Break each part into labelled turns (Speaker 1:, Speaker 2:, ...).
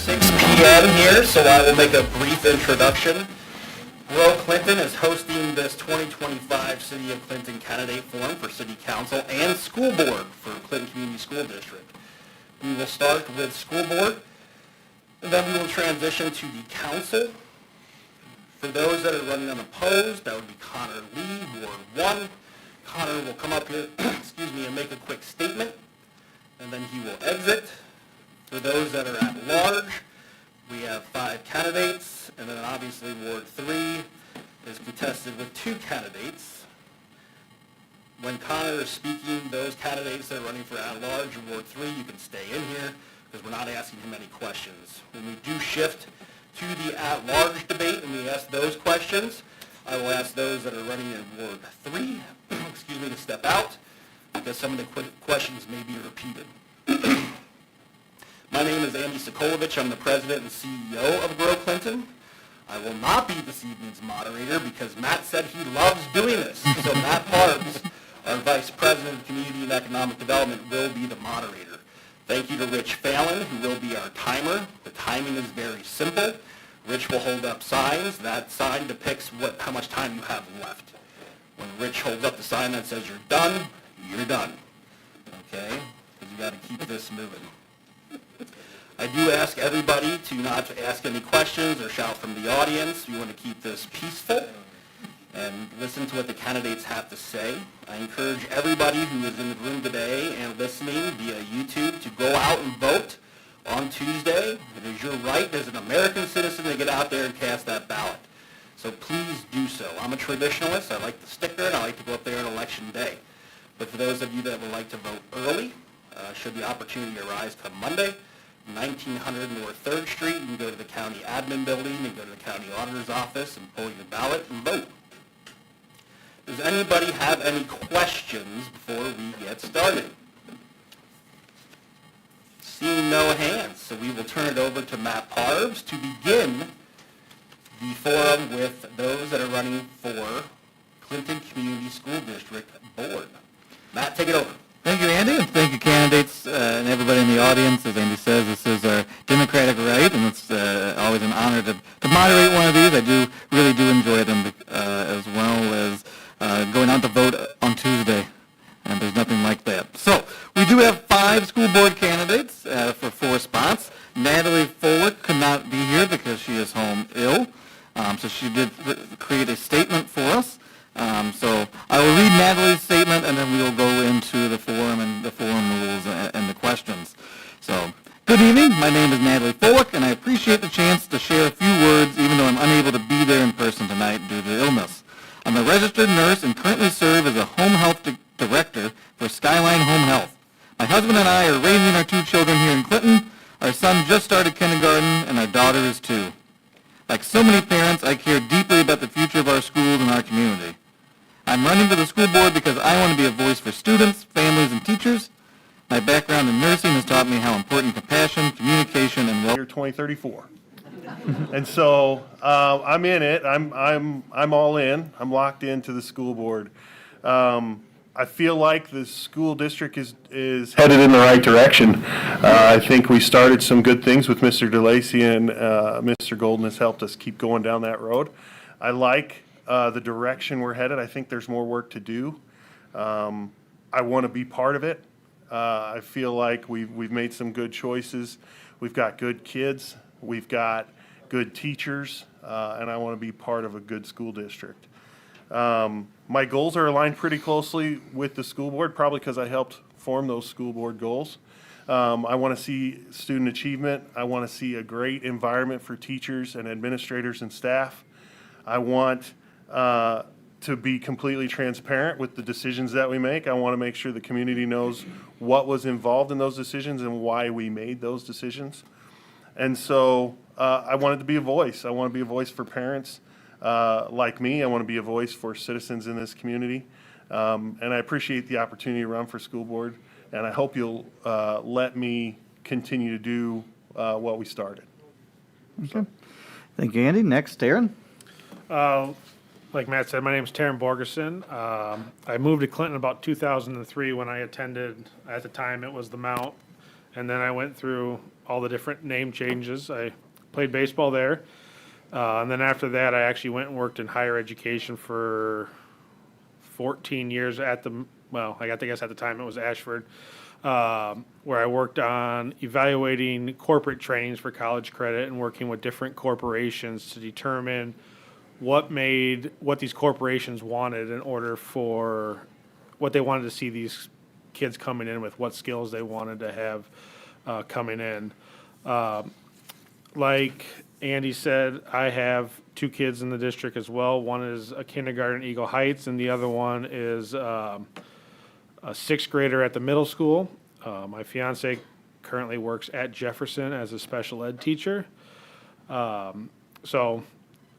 Speaker 1: 6 p.m. here, so I will make a brief introduction. Grow Clinton is hosting this 2025 City of Clinton Candidate Forum for City Council and School Board for Clinton Community School District. We will start with School Board, and then we will transition to the Council. For those that are running unopposed, that would be Connor Lee, Ward 1. Connor will come up here, and make a quick statement, and then he will exit. For those that are at large, we have 5 candidates, and then obviously Ward 3 is contested with 2 candidates. When Connor is speaking, those candidates that are running for at-large in Ward 3, you can stay in here because we're not asking him any questions. When we do shift to the at-large debate and we ask those questions, I will ask those that are running in Ward 3, to step out because some of the questions may be repeated. My name is Andy Sokolovich. I'm the president and CEO of Grow Clinton. I will not be this evening's moderator because Matt said he loves doing this. So Matt Parbs, our vice president of community and economic development, will be the moderator. Thank you to Rich Fallon, who will be our timer. The timing is very simple. Rich will hold up signs. That sign depicts how much time you have left. When Rich holds up the sign that says you're done, you're done. Okay? Because you got to keep this moving. I do ask everybody to not ask any questions or shout from the audience. We want to keep this peaceful and listen to what the candidates have to say. I encourage everybody who is in the room today and listening via YouTube to go out and vote on Tuesday. It is your right as an American citizen to get out there and cast that ballot. So please do so. I'm a traditionalist. I like the sticker, and I like to go up there on election day. But for those of you that would like to vote early, should the opportunity arise come Monday, 1900 North 3rd Street, you can go to the county admin building and go to the county auditor's office and pull your ballot and vote. Does anybody have any questions before we get started? Seeing no hands, so we will turn it over to Matt Parbs to begin the forum with those that are running for Clinton Community School District Board. Matt, take it over.
Speaker 2: Thank you, Andy, and thank you, candidates and everybody in the audience. As Andy says, this is our democratic right, and it's always an honor to moderate one of these. I really do enjoy them, as well as going out to vote on Tuesday, and there's nothing like that. So we do have 5 school board candidates for 4 spots. Natalie Folick could not be here because she is home ill, so she did create a statement for us. So I will read Natalie's statement, and then we will go into the forum and the forum rules and the questions. So, good evening. My name is Natalie Folick, and I appreciate the chance to share a few words, even though I'm unable to be there in person tonight due to illness. I'm a registered nurse and currently serve as a home health director for Skyline Home Health. My husband and I are raising our 2 children here in Clinton. Our son just started kindergarten, and our daughter is 2. Like so many parents, I care deeply about the future of our schools and our community. I'm running for the school board because I want to be a voice for students, families, and teachers. My background in nursing has taught me how important compassion, communication, and
Speaker 3: 2034. And so I'm in it. I'm all in. I'm locked into the school board. I feel like the school district is headed in the right direction. I think we started some good things with Mr. DeLacy, and Mr. Golden has helped us keep going down that road. I like the direction we're headed. I think there's more work to do. I want to be part of it. I feel like we've made some good choices. We've got good kids. We've got good teachers, and I want to be part of a good school district. My goals are aligned pretty closely with the school board, probably because I helped form those school board goals. I want to see student achievement. I want to see a great environment for teachers and administrators and staff. I want to be completely transparent with the decisions that we make. I want to make sure the community knows what was involved in those decisions and why we made those decisions. And so I wanted to be a voice. I want to be a voice for parents like me. I want to be a voice for citizens in this community. And I appreciate the opportunity to run for school board. And I hope you'll let me continue to do what we started.
Speaker 2: Okay. Thank you, Andy. Next, Taryn.
Speaker 4: Like Matt said, my name is Taryn Borgerson. I moved to Clinton about 2003 when I attended, at the time it was the Mount. And then I went through all the different name changes. I played baseball there. And then after that, I actually went and worked in higher education for 14 years at I guess at the time it was Ashford, where I worked on evaluating corporate trainings for college credit and working with different corporations to determine what these corporations wanted in order for what they wanted to see these kids coming in with, what skills they wanted to have coming in. Like Andy said, I have 2 kids in the district as well. One is a kindergarten at Eagle Heights, and the other one is a 6th grader at the middle school. My fiance currently works at Jefferson as a special ed teacher. So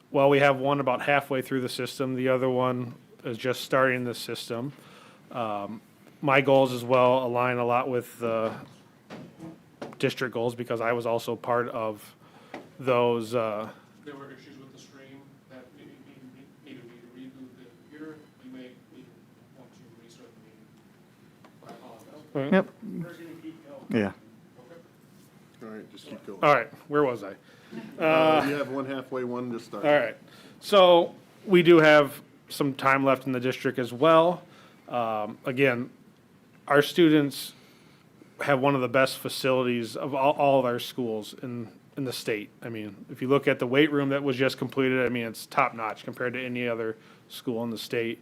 Speaker 4: while we have one about halfway through the system, the other one is just starting the system. My goals as well align a lot with the district goals because I was also part of those.
Speaker 5: There were issues with the stream that needed me to reboot the computer. You may want to restart the meeting. I apologize.
Speaker 2: Yep.
Speaker 5: Where's your keep going?
Speaker 2: Yeah.
Speaker 3: All right, just keep going.
Speaker 4: All right, where was I?
Speaker 3: You have one halfway, one to start.
Speaker 4: All right. So we do have some time left in the district as well. Again, our students have one of the best facilities of all of our schools in the state. I mean, if you look at the weight room that was just completed, I mean, it's top notch compared to any other school in the state.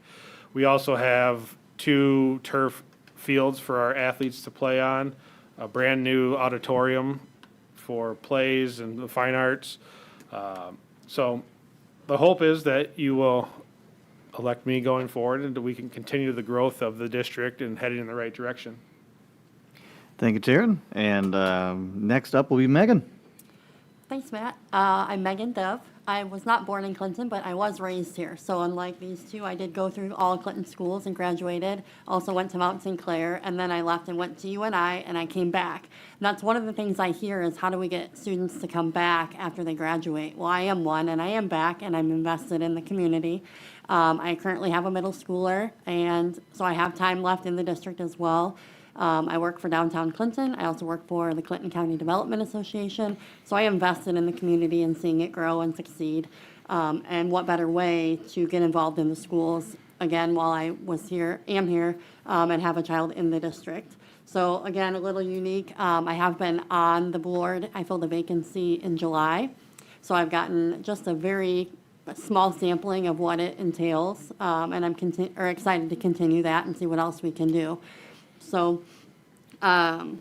Speaker 4: We also have 2 turf fields for our athletes to play on, a brand new auditorium for plays and the fine arts. So the hope is that you will elect me going forward and that we can continue the growth of the district and heading in the right direction.
Speaker 2: Thank you, Jared. And next up will be Megan.
Speaker 6: Thanks, Matt. I'm Megan Dove. I was not born in Clinton, but I was raised here. So unlike these 2, I did go through all Clinton schools and graduated. Also went to Mount St. Clair, and then I left and went to UNI, and I came back. And that's one of the things I hear is how do we get students to come back after they graduate? Well, I am one, and I am back, and I'm invested in the community. I currently have a middle schooler, and so I have time left in the district as well. I work for downtown Clinton. I also work for the Clinton County Development Association. So I invested in the community and seeing it grow and succeed. And what better way to get involved in the schools, again, while I am here, and have a child in the district. So again, a little unique. I have been on the board. I filled a vacancy in July. So I've gotten just a very small sampling of what it entails. And I'm excited to continue that and see what else we can do. So, again,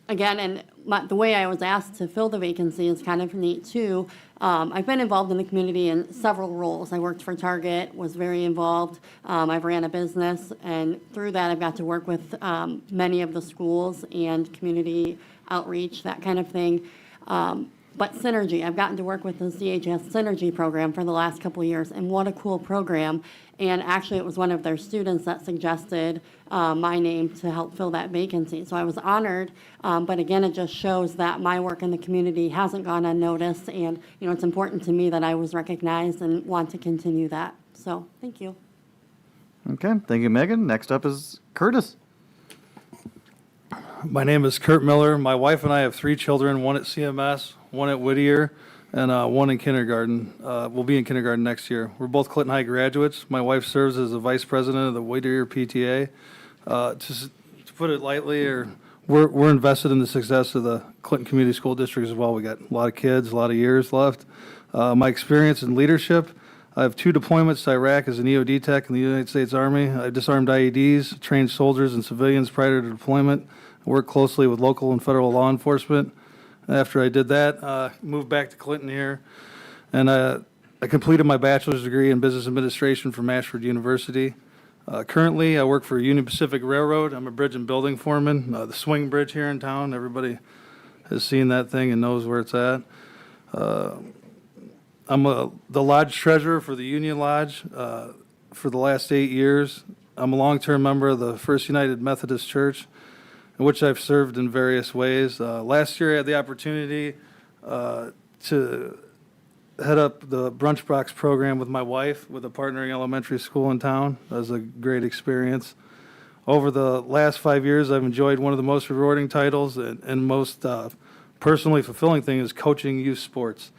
Speaker 6: and the way I was asked to fill the vacancy is kind of neat too. I've been involved in the community in several roles. I worked for Target, was very involved. I've ran a business, and through that I've got to work with many of the schools and community outreach, that kind of thing. But Synergy, I've gotten to work with the CHS Synergy program for the last couple of years, and what a cool program. And actually, it was one of their students that suggested my name to help fill that vacancy. So I was honored, but again, it just shows that my work in the community hasn't gone unnoticed, and it's important to me that I was recognized and want to continue that. So thank you.
Speaker 2: Okay, thank you, Megan. Next up is Curtis.
Speaker 7: My name is Kurt Miller. My wife and I have 3 children, one at CMS, one at Whittier, and one in kindergarten. We'll be in kindergarten next year. We're both Clinton High graduates. My wife serves as the vice president of the Whittier PTA. To put it lightly, we're invested in the success of the Clinton Community School District as well. We got a lot of kids, a lot of years left. My experience in leadership, I have 2 deployments to Iraq as an EOD tech in the United States Army. I disarmed IEDs, trained soldiers and civilians prior to deployment. I worked closely with local and federal law enforcement. After I did that, moved back to Clinton here, and I completed my bachelor's degree in business administration from Ashford University. Currently, I work for Union Pacific Railroad. I'm a bridge and building foreman. The swing bridge here in town, everybody has seen that thing and knows where it's at. I'm the lodge treasurer for the Union Lodge for the last 8 years. I'm a long-term member of the First United Methodist Church, in which I've served in various ways. Last year, I had the opportunity to head up the Brunch Box program with my wife with a partnering elementary school in town. That was a great experience. Over the last 5 years, I've enjoyed one of the most rewarding titles and most personally fulfilling thing is coaching youth sports.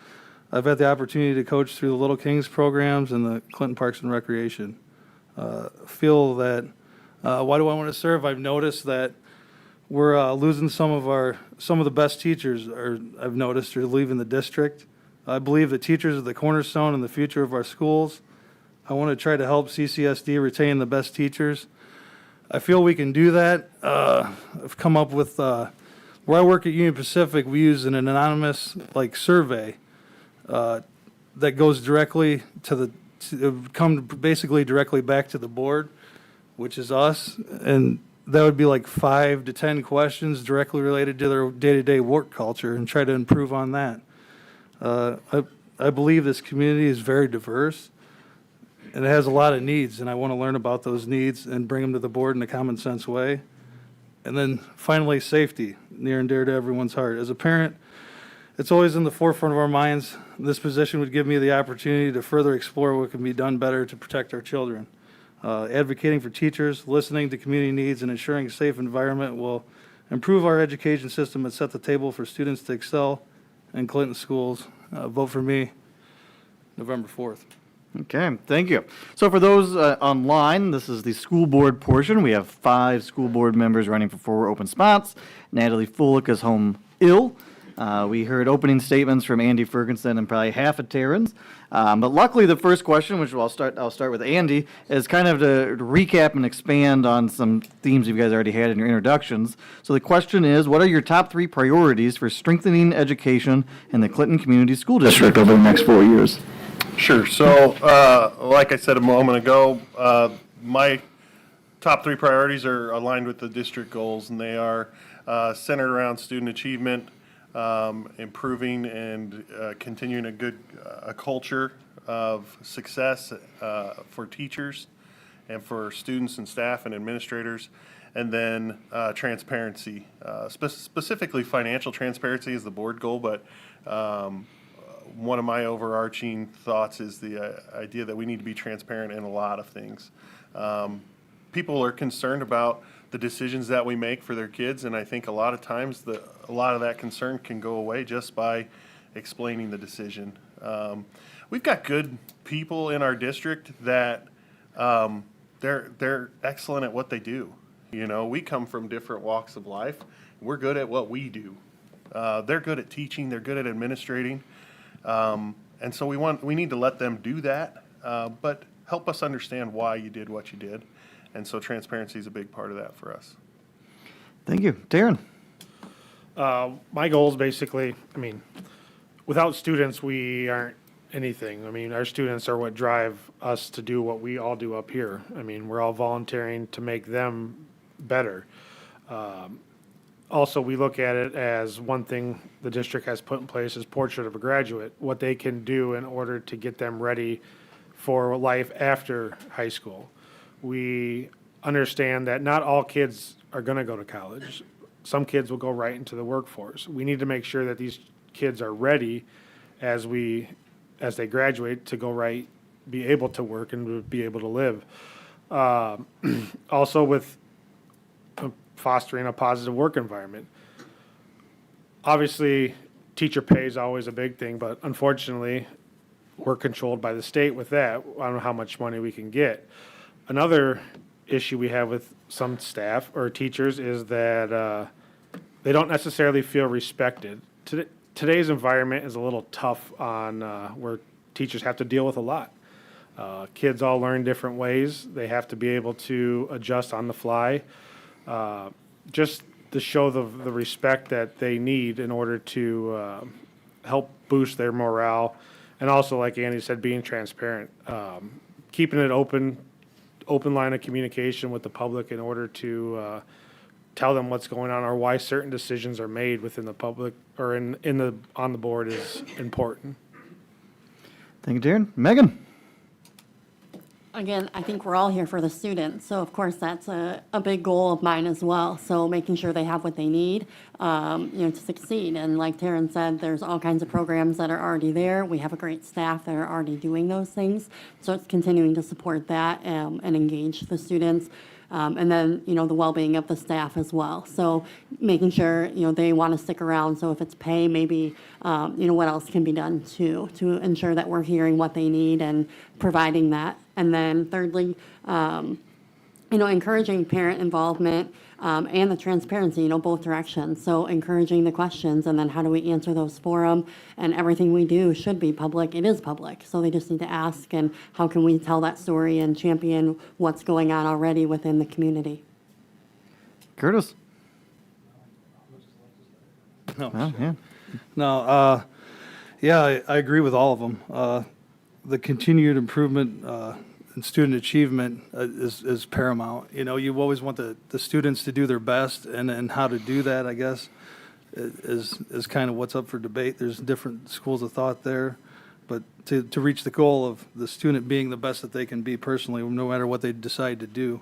Speaker 7: I've had the opportunity to coach through the Little Kings programs and the Clinton Parks and Recreation. Feel that, why do I want to serve? I've noticed that we're losing some of the best teachers, I've noticed, are leaving the district. I believe that teachers are the cornerstone and the future of our schools. I want to try to help CCSD retain the best teachers. I feel we can do that. I've come up with, where I work at Union Pacific, we use an anonymous survey that goes directly come basically directly back to the board, which is us, and that would be 5 to 10 questions directly related to their day-to-day work culture and try to improve on that. I believe this community is very diverse and it has a lot of needs, and I want to learn about those needs and bring them to the board in a common sense way. And then finally, safety, near and dear to everyone's heart. As a parent, it's always in the forefront of our minds. This position would give me the opportunity to further explore what can be done better to protect our children. Advocating for teachers, listening to community needs, and ensuring a safe environment will improve our education system and set the table for students to excel in Clinton schools. Vote for me, November 4th.
Speaker 8: Okay, thank you. So for those online, this is the school board portion. We have 5 school board members running for 4 open spots. Natalie Fulick is home ill. We heard opening statements from Andy Ferguson and probably half of Terrence. But luckily, the first question, which I'll start with Andy, is kind of to recap and expand on some themes you guys already had in your introductions. So the question is, what are your top 3 priorities for strengthening education in the Clinton Community School District over the next 4 years?
Speaker 3: Sure. So, like I said a moment ago, my top 3 priorities are aligned with the district goals, and they are centered around student achievement, improving and continuing a good culture of success for teachers and for students and staff and administrators, and then transparency, specifically financial transparency is the board goal, but one of my overarching thoughts is the idea that we need to be transparent in a lot of things. People are concerned about the decisions that we make for their kids, and I think a lot of times a lot of that concern can go away just by explaining the decision. We've got good people in our district that they're excellent at what they do. You know, we come from different walks of life. We're good at what we do. They're good at teaching. They're good at administrating. And so we need to let them do that, but help us understand why you did what you did. And so transparency is a big part of that for us.
Speaker 8: Thank you. Darren?
Speaker 4: My goal is basically, without students, we aren't anything. Our students are what drive us to do what we all do up here. We're all volunteering to make them better. Also, we look at it as one thing the district has put in place is Portrait of a Graduate, what they can do in order to get them ready for life after high school. We understand that not all kids are going to go to college. Some kids will go right into the workforce. We need to make sure that these kids are ready as they graduate to go right, be able to work and be able to live. Also with fostering a positive work environment. Obviously, teacher pay is always a big thing, but unfortunately, we're controlled by the state with that. I don't know how much money we can get. Another issue we have with some staff or teachers is that they don't necessarily feel respected. Today's environment is a little tough on where teachers have to deal with a lot. Kids all learn different ways. They have to be able to adjust on the fly. Just to show the respect that they need in order to help boost their morale. And also, like Andy said, being transparent. Keeping it open line of communication with the public in order to tell them what's going on or why certain decisions are made within the public or on the board is important.
Speaker 8: Thank you, Darren. Megan?
Speaker 6: Again, I think we're all here for the students, so of course that's a big goal of mine as well. So making sure they have what they need, to succeed. And like Taryn said, there's all kinds of programs that are already there. We have a great staff that are already doing those things. So it's continuing to support that and engage the students. And then, the well-being of the staff as well. So making sure, they want to stick around. So if it's pay, maybe, what else can be done to ensure that we're hearing what they need and providing that. And then thirdly, encouraging parent involvement and the transparency, both directions. So encouraging the questions, and then how do we answer those for them? And everything we do should be public. It is public. So they just need to ask, and how can we tell that story and champion what's going on already within the community?
Speaker 8: Curtis?
Speaker 7: No,
Speaker 8: Well, yeah.
Speaker 7: No, yeah, I agree with all of them. The continued improvement in student achievement is paramount. You always want the students to do their best, and how to do that, I guess, is kind of what's up for debate. There's different schools of thought there. But to reach the goal of the student being the best that they can be personally, no matter what they decide to do,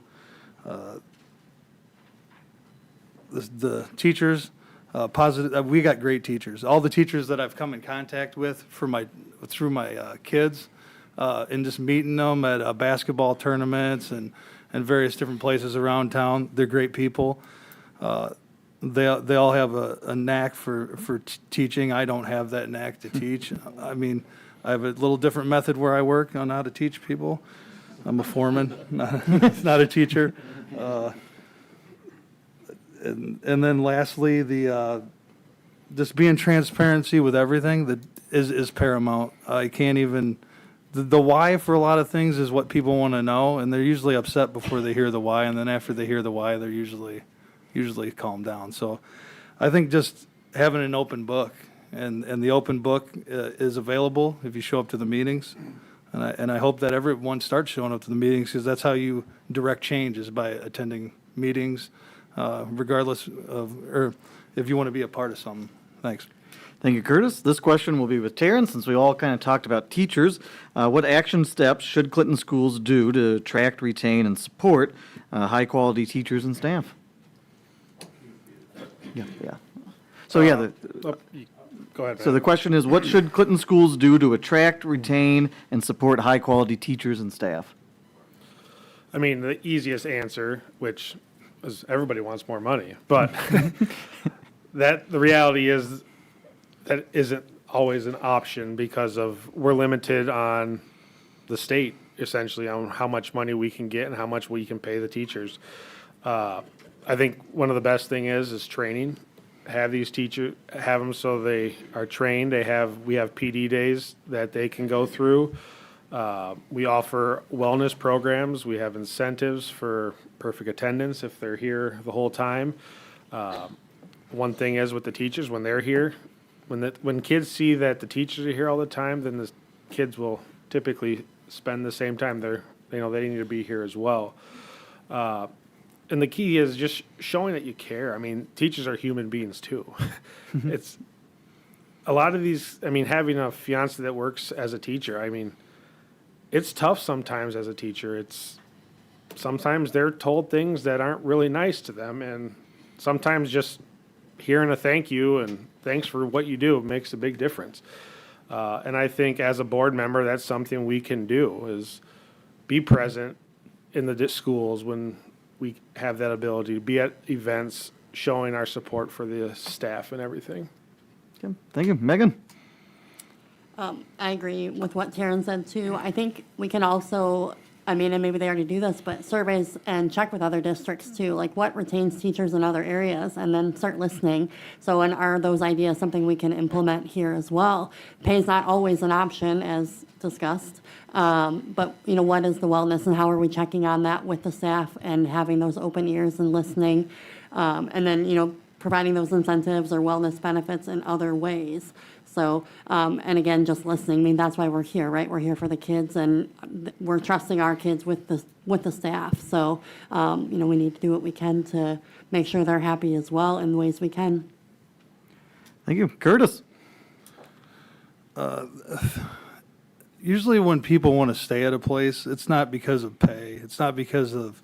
Speaker 7: the teachers, positive. We got great teachers. All the teachers that I've come in contact with through my kids, and just meeting them at basketball tournaments and various different places around town, they're great people. They all have a knack for teaching. I don't have that knack to teach. I mean, I have a little different method where I work on how to teach people. I'm a foreman, not a teacher. And then lastly, just being transparency with everything that is paramount. I can't even, the why for a lot of things is what people want to know, and they're usually upset before they hear the why, and then after they hear the why, they're usually calm down. So I think just having an open book, and the open book is available if you show up to the meetings. And I hope that everyone starts showing up to the meetings, because that's how you direct change, is by attending meetings, regardless of, or if you want to be a part of something. Thanks.
Speaker 8: Thank you, Curtis. This question will be with Taryn, since we all kind of talked about teachers. What action steps should Clinton schools do to attract, retain, and support high-quality teachers and staff? Yeah. So,
Speaker 4: Go ahead,
Speaker 8: so the question is, what should Clinton schools do to attract, retain, and support high-quality teachers and staff?
Speaker 4: I mean, the easiest answer, which is everybody wants more money, but that the reality is that isn't always an option, because we're limited on the state, essentially, on how much money we can get and how much we can pay the teachers. I think one of the best thing is training. Have these teachers, have them so they are trained. We have PD days that they can go through. We offer wellness programs. We have incentives for perfect attendance if they're here the whole time. One thing is with the teachers, when they're here, when kids see that the teachers are here all the time, then the kids will typically spend the same time. They need to be here as well. And the key is just showing that you care. I mean, teachers are human beings too. It's a lot of these, having a fiance that works as a teacher, it's tough sometimes as a teacher. Sometimes they're told things that aren't really nice to them, and sometimes just hearing a thank you and thanks for what you do makes a big difference. And I think as a board member, that's something we can do, is be present in the schools when we have that ability to be at events, showing our support for the staff and everything.
Speaker 8: Okay. Thank you. Megan?
Speaker 6: I agree with what Taryn said too. I think we can also, and maybe they already do this, but surveys and check with other districts too, like what retains teachers in other areas, and then start listening. So, and are those ideas something we can implement here as well? Pay is not always an option, as discussed, but what is the wellness, and how are we checking on that with the staff and having those open ears and listening, and then providing those incentives or wellness benefits in other ways. So, and again, just listening. That's why we're here, right? We're here for the kids, and we're trusting our kids with the staff. So, we need to do what we can to make sure they're happy as well in the ways we can.
Speaker 8: Thank you. Curtis?
Speaker 7: Usually when people want to stay at a place, it's not because of pay. It's not because of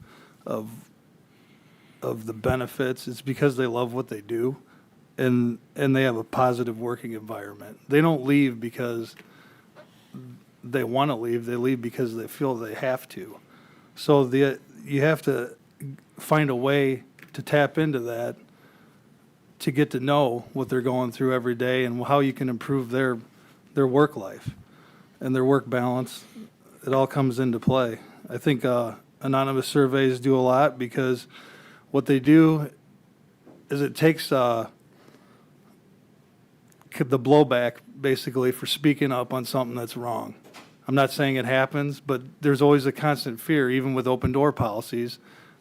Speaker 7: the benefits. It's because they love what they do, and they have a positive working environment. They don't leave because they want to leave. They leave because they feel they have to. So you have to find a way to tap into that, to get to know what they're going through every day and how you can improve their work life and their work balance. It all comes into play. I think anonymous surveys do a lot, because what they do is it takes the blowback basically for speaking up on something that's wrong. I'm not saying it happens, but there's always a constant fear, even with open door policies,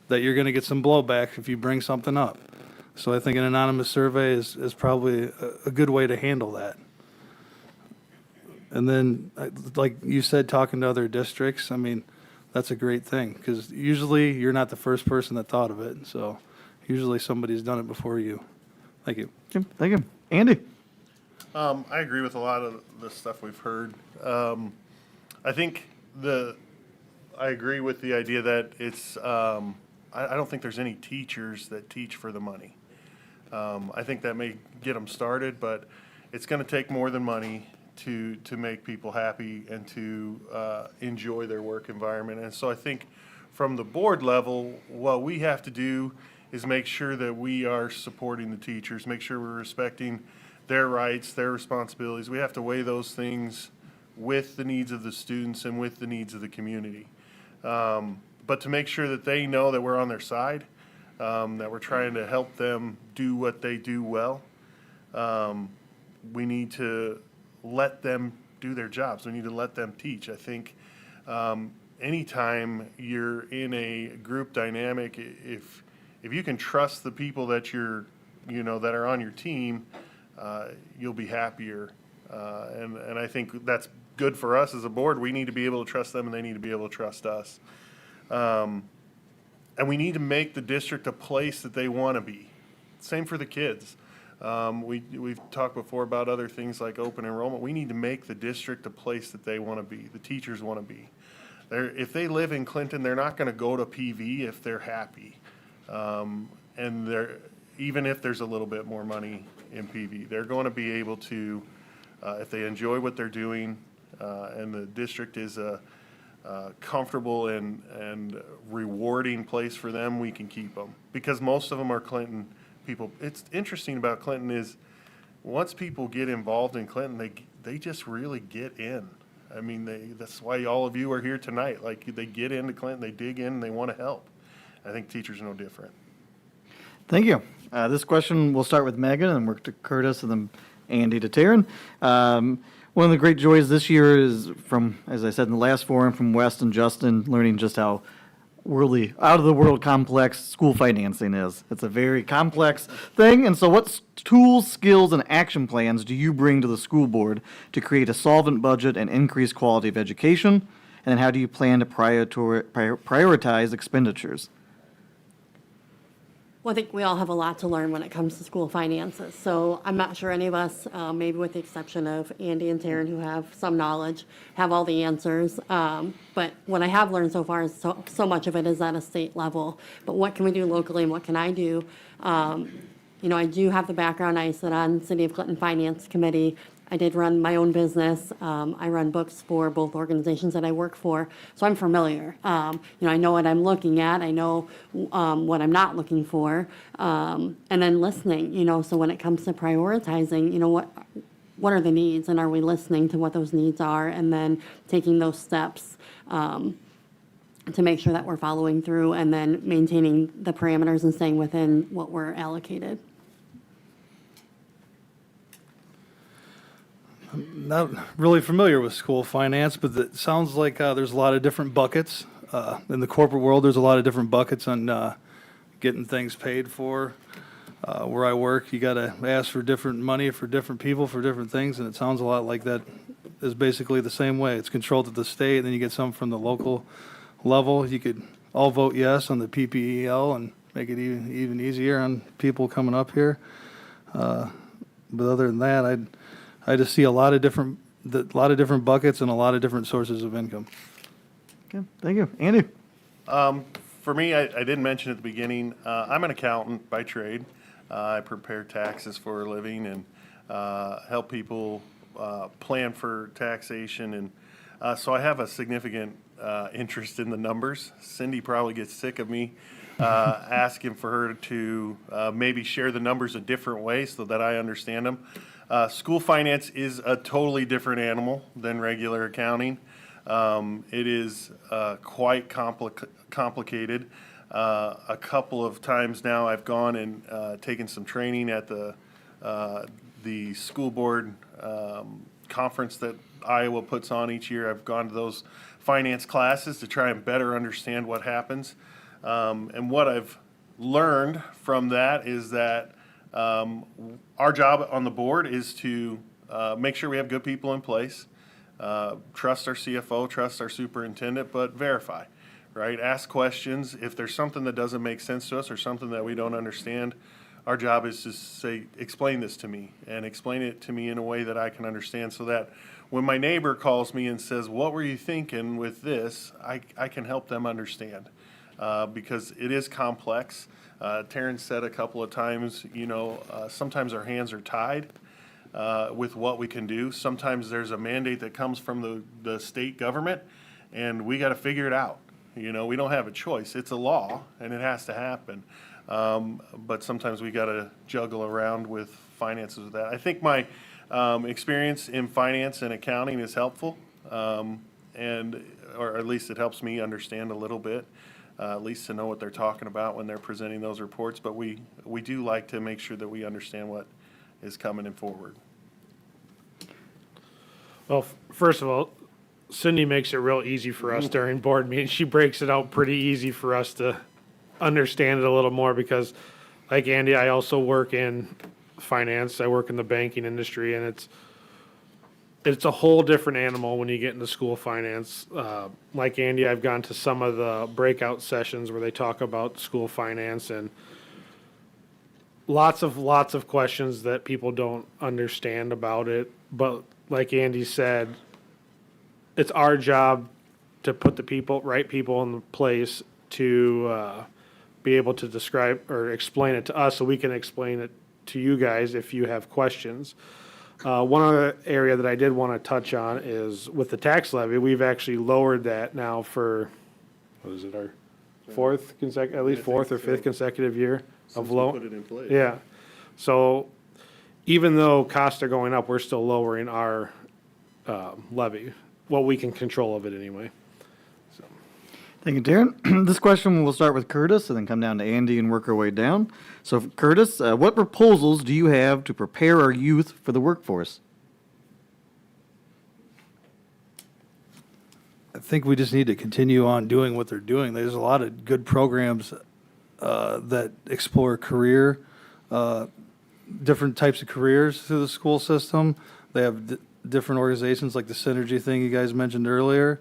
Speaker 7: that you're going to get some blowback if you bring something up. So I think an anonymous survey is probably a good way to handle that. And then, like you said, talking to other districts, I mean, that's a great thing, because usually you're not the first person that thought of it. So usually somebody's done it before you. Thank you.
Speaker 8: Okay, thank you. Andy?
Speaker 3: I agree with a lot of the stuff we've heard. I think I agree with the idea that it's, I don't think there's any teachers that teach for the money. I think that may get them started, but it's going to take more than money to make people happy and to enjoy their work environment. And so I think from the board level, what we have to do is make sure that we are supporting the teachers, make sure we're respecting their rights, their responsibilities. We have to weigh those things with the needs of the students and with the needs of the community. But to make sure that they know that we're on their side, that we're trying to help them do what they do well, we need to let them do their jobs. We need to let them teach. I think anytime you're in a group dynamic, if you can trust the people that that are on your team, you'll be happier. And I think that's good for us as a board. We need to be able to trust them, and they need to be able to trust us. And we need to make the district a place that they want to be. Same for the kids. We've talked before about other things like open enrollment. We need to make the district a place that they want to be, the teachers want to be. If they live in Clinton, they're not going to go to PV if they're happy. And even if there's a little bit more money in PV, they're going to be able to, if they enjoy what they're doing, and the district is a comfortable and rewarding place for them, we can keep them. Because most of them are Clinton people. It's interesting about Clinton is once people get involved in Clinton, they just really get in. I mean, that's why all of you are here tonight. Like, they get into Clinton, they dig in, and they want to help. I think teachers are no different.
Speaker 8: Thank you. This question, we'll start with Megan and work to Curtis and then Andy to Taryn. One of the great joys this year is from, as I said in the last forum, from West and Justin, learning just how out-of-the-world complex school financing is. It's a very complex thing, and so what tools, skills, and action plans do you bring to the school board to create a solvent budget and increase quality of education? And then how do you plan to prioritize expenditures?
Speaker 6: Well, I think we all have a lot to learn when it comes to school finances. So I'm not sure any of us, maybe with the exception of Andy and Taryn, who have some knowledge, have all the answers. But what I have learned so far is so much of it is at a state level. But what can we do locally and what can I do? I do have the background. I sit on City of Clinton Finance Committee. I did run my own business. I run books for both organizations that I work for, so I'm familiar. I know what I'm looking at. I know what I'm not looking for, and then listening. So when it comes to prioritizing, what are the needs, and are we listening to what those needs are, and then taking those steps to make sure that we're following through, and then maintaining the parameters and staying within what we're allocated.
Speaker 7: Not really familiar with school finance, but it sounds like there's a lot of different buckets. In the corporate world, there's a lot of different buckets on getting things paid for. Where I work, you got to ask for different money for different people for different things, and it sounds a lot like that is basically the same way. It's controlled at the state, and then you get some from the local level. You could all vote yes on the PPEL and make it even easier on people coming up here. But other than that, I just see a lot of different buckets and a lot of different sources of income.
Speaker 8: Okay, thank you. Andy?
Speaker 3: For me, I didn't mention at the beginning, I'm an accountant by trade. I prepare taxes for a living and help people plan for taxation. And so I have a significant interest in the numbers. Cindy probably gets sick of me asking for her to maybe share the numbers a different way so that I understand them. School finance is a totally different animal than regular accounting. It is quite complicated. A couple of times now I've gone and taken some training at the school board conference that Iowa puts on each year. I've gone to those finance classes to try and better understand what happens. And what I've learned from that is that our job on the board is to make sure we have good people in place, trust our CFO, trust our superintendent, but verify, right? Ask questions. If there's something that doesn't make sense to us or something that we don't understand, our job is to say, explain this to me, and explain it to me in a way that I can understand, so that when my neighbor calls me and says, what were you thinking with this, I can help them understand. Because it is complex. Terrence said a couple of times, sometimes our hands are tied with what we can do. Sometimes there's a mandate that comes from the state government, and we got to figure it out. We don't have a choice. It's a law, and it has to happen. But sometimes we got to juggle around with finances with that. I think my experience in finance and accounting is helpful, or at least it helps me understand a little bit. At least to know what they're talking about when they're presenting those reports. But we do like to make sure that we understand what is coming in forward.
Speaker 4: Well, first of all, Cindy makes it real easy for us during board meetings. She breaks it out pretty easy for us to understand it a little more because, like Andy, I also work in finance. I work in the banking industry, and it's a whole different animal when you get into school finance. Like Andy, I've gone to some of the breakout sessions where they talk about school finance, and lots of questions that people don't understand about it. But like Andy said, it's our job to put the right people in the place to be able to describe or explain it to us so we can explain it to you guys if you have questions. One other area that I did want to touch on is with the tax levy, we've actually lowered that now for, what is it, our fourth or fifth consecutive year of low.
Speaker 3: Put it in place.
Speaker 4: Yeah. So even though costs are going up, we're still lowering our levy, what we can control of it anyway.
Speaker 8: Thank you, Darren. This question will start with Curtis and then come down to Andy and work our way down. So, Curtis, what proposals do you have to prepare our youth for the workforce?
Speaker 7: I think we just need to continue on doing what they're doing. There's a lot of good programs that explore career, different types of careers through the school system. They have different organizations like the Synergy thing you guys mentioned earlier.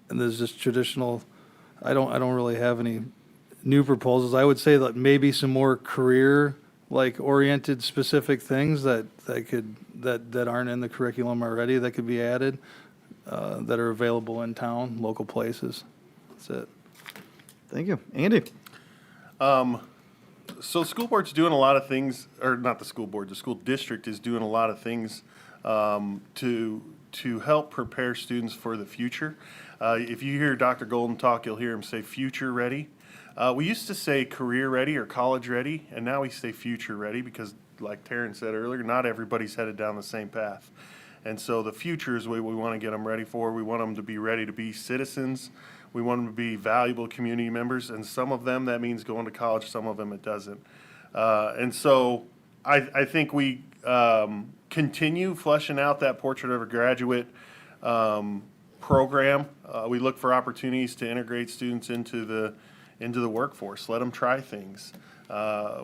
Speaker 7: And there's just traditional, I don't really have any new proposals. I would say that maybe some more career oriented specific things that aren't in the curriculum already that could be added, that are available in town, local places. That's it.
Speaker 8: Thank you. Andy?
Speaker 3: So the school board's doing a lot of things, or not the school board, the school district is doing a lot of things to help prepare students for the future. If you hear Dr. Golden talk, you'll hear him say future ready. We used to say career ready or college ready, and now we say future ready because, like Taryn said earlier, not everybody's headed down the same path. And so the future is what we want to get them ready for. We want them to be ready to be citizens. We want them to be valuable community members, and some of them that means going to college, some of them it doesn't. And so I think we continue fleshing out that Portrait of a Graduate program. We look for opportunities to integrate students into the workforce. Let them try things.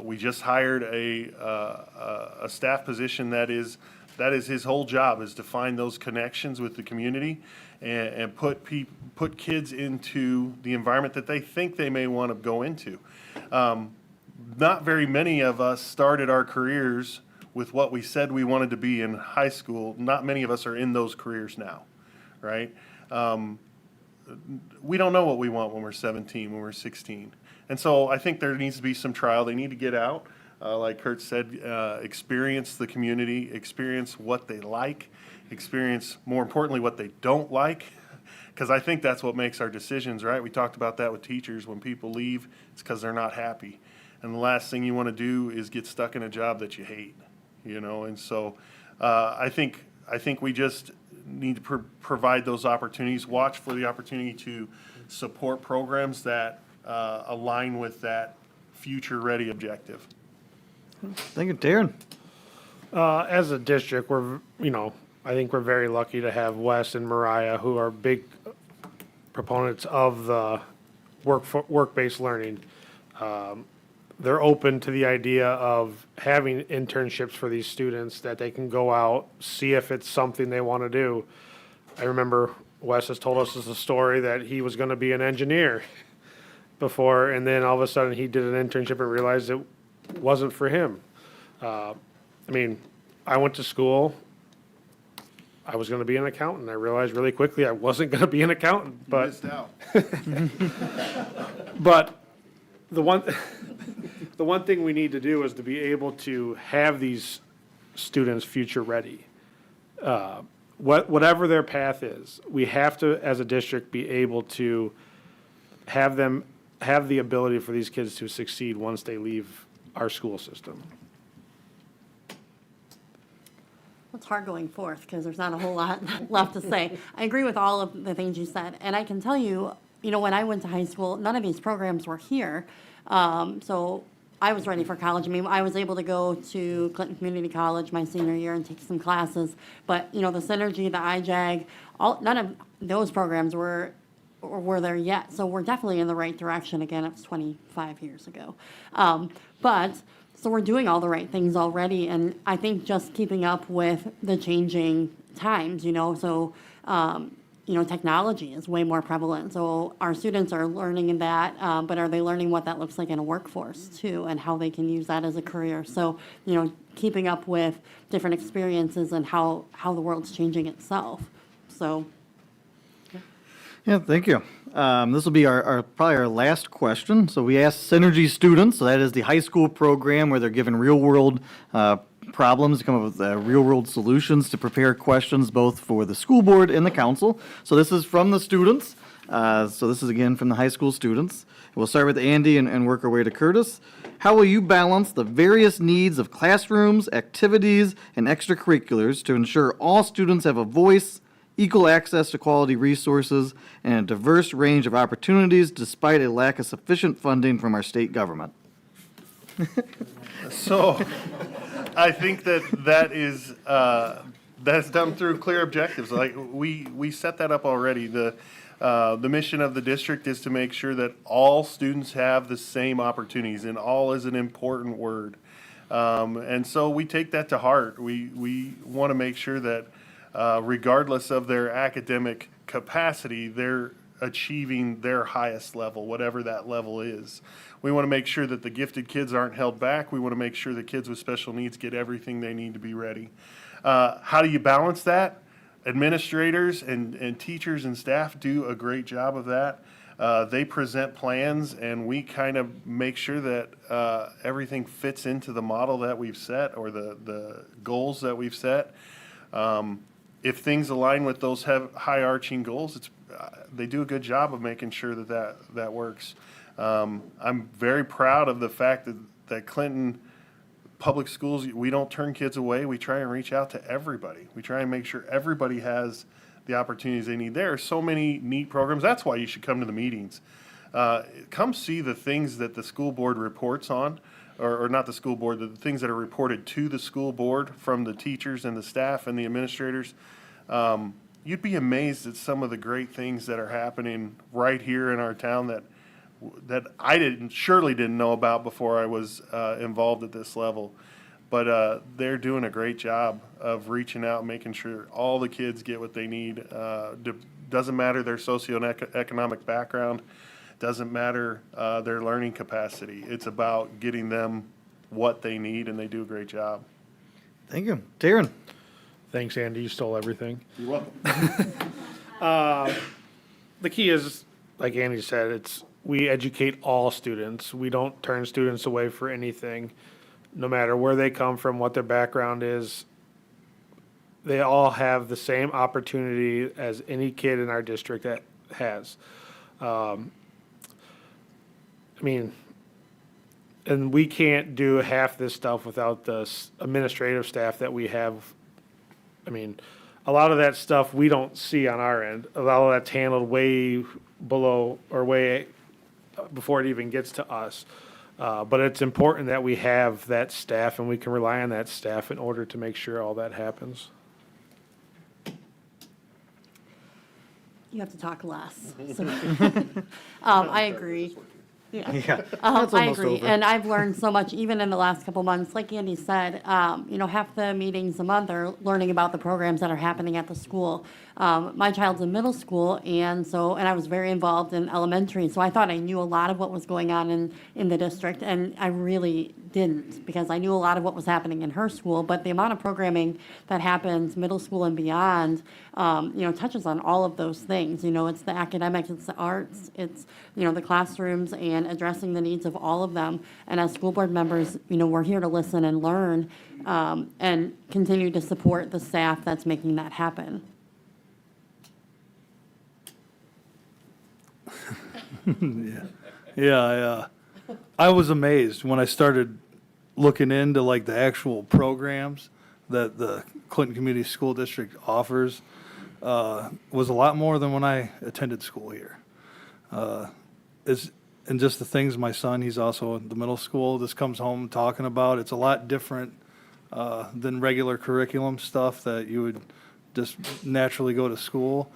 Speaker 3: We just hired a staff position that is his whole job, is to find those connections with the community and put kids into the environment that they think they may want to go into. Not very many of us started our careers with what we said we wanted to be in high school. Not many of us are in those careers now, right? We don't know what we want when we're 17, when we're 16. And so I think there needs to be some trial. They need to get out, like Kurt said, experience the community, experience what they like, experience, more importantly, what they don't like. because I think that's what makes our decisions, right? We talked about that with teachers. When people leave, it's because they're not happy. And the last thing you want to do is get stuck in a job that you hate, you know? And so I think we just need to provide those opportunities, watch for the opportunity to support programs that align with that future-ready objective.
Speaker 8: Thank you, Darren.
Speaker 4: As a district, I think we're very lucky to have Wes and Mariah, who are big proponents of the work-based learning. They're open to the idea of having internships for these students that they can go out, see if it's something they want to do. I remember Wes has told us a story that he was going to be an engineer before, and then all of a sudden he did an internship and realized it wasn't for him. I went to school. I was going to be an accountant. I realized really quickly I wasn't going to be an accountant.
Speaker 3: You
Speaker 4: But
Speaker 3: missed out.
Speaker 4: but the one thing we need to do is to be able to have these students future ready. Whatever their path is, we have to, as a district, be able to have them have the ability for these kids to succeed once they leave our school system.
Speaker 6: It's hard going forth because there's not a whole lot left to say. I agree with all of the things you said. And I can tell you, when I went to high school, none of these programs were here. So I was ready for college. I was able to go to Clinton Community College my senior year and take some classes. But, the Synergy, the IJAG, none of those programs were there yet. So we're definitely in the right direction. Again, it was 25 years ago. So we're doing all the right things already, and I think just keeping up with the changing times, technology is way more prevalent. So our students are learning that, but are they learning what that looks like in a workforce too, and how they can use that as a career? So, keeping up with different experiences and how the world's changing itself. So.
Speaker 8: Yeah, thank you. This will be probably our last question. So we asked Synergy students, so that is the high school program where they're given real-world problems to come up with real-world solutions to prepare questions both for the school board and the council. So this is from the students. So this is again from the high school students. We'll start with Andy and work our way to Curtis. How will you balance the various needs of classrooms, activities, and extracurriculars to ensure all students have a voice, equal access to quality resources, and a diverse range of opportunities despite a lack of sufficient funding from our state government?
Speaker 3: So I think that's done through clear objectives. Like we set that up already. The mission of the district is to make sure that all students have the same opportunities, and all is an important word. And so we take that to heart. We want to make sure that regardless of their academic capacity, they're achieving their highest level, whatever that level is. We want to make sure that the gifted kids aren't held back. We want to make sure the kids with special needs get everything they need to be ready. How do you balance that? Administrators and teachers and staff do a great job of that. They present plans, and we kind of make sure that everything fits into the model that we've set, or the goals that we've set. If things align with those high-arching goals, they do a good job of making sure that works. I'm very proud of the fact that Clinton Public Schools, we don't turn kids away. We try and reach out to everybody. We try and make sure everybody has the opportunities they need. There are so many neat programs. That's why you should come to the meetings. Come see the things that the school board reports on, or not the school board, the things that are reported to the school board from the teachers and the staff and the administrators. You'd be amazed at some of the great things that are happening right here in our town that I surely didn't know about before I was involved at this level. But they're doing a great job of reaching out, making sure all the kids get what they need. Doesn't matter their socioeconomic background, doesn't matter their learning capacity. It's about getting them what they need, and they do a great job.
Speaker 8: Thank you. Darren?
Speaker 4: Thanks, Andy. You stole everything.
Speaker 3: You're welcome.
Speaker 4: The key is, like Andy said, we educate all students. We don't turn students away for anything, no matter where they come from, what their background is. they all have the same opportunity as any kid in our district that has. I mean, and we can't do half this stuff without the administrative staff that we have. I mean, a lot of that stuff we don't see on our end. A lot of that's handled way below or way before it even gets to us. But it's important that we have that staff and we can rely on that staff in order to make sure all that happens.
Speaker 6: You have to talk less. So, I agree. Yeah.
Speaker 8: Yeah,
Speaker 6: I
Speaker 8: almost
Speaker 6: agree,
Speaker 8: over.
Speaker 6: and I've learned so much even in the last couple months. Like Andy said, half the meetings a month are learning about the programs that are happening at the school. My child's in middle school, and I was very involved in elementary, so I thought I knew a lot of what was going on in the district, and I really didn't, because I knew a lot of what was happening in her school, but the amount of programming that happens middle school and beyond, touches on all of those things. It's the academics, it's the arts, it's, the classrooms, and addressing the needs of all of them. And as school board members, we're here to listen and learn, and continue to support the staff that's making that happen.
Speaker 7: Yeah, I was amazed when I started looking into like the actual programs that the Clinton Community School District offers. Was a lot more than when I attended school here. And just the things my son, he's also in the middle school, just comes home talking about. It's a lot different than regular curriculum stuff that you would just naturally go to school.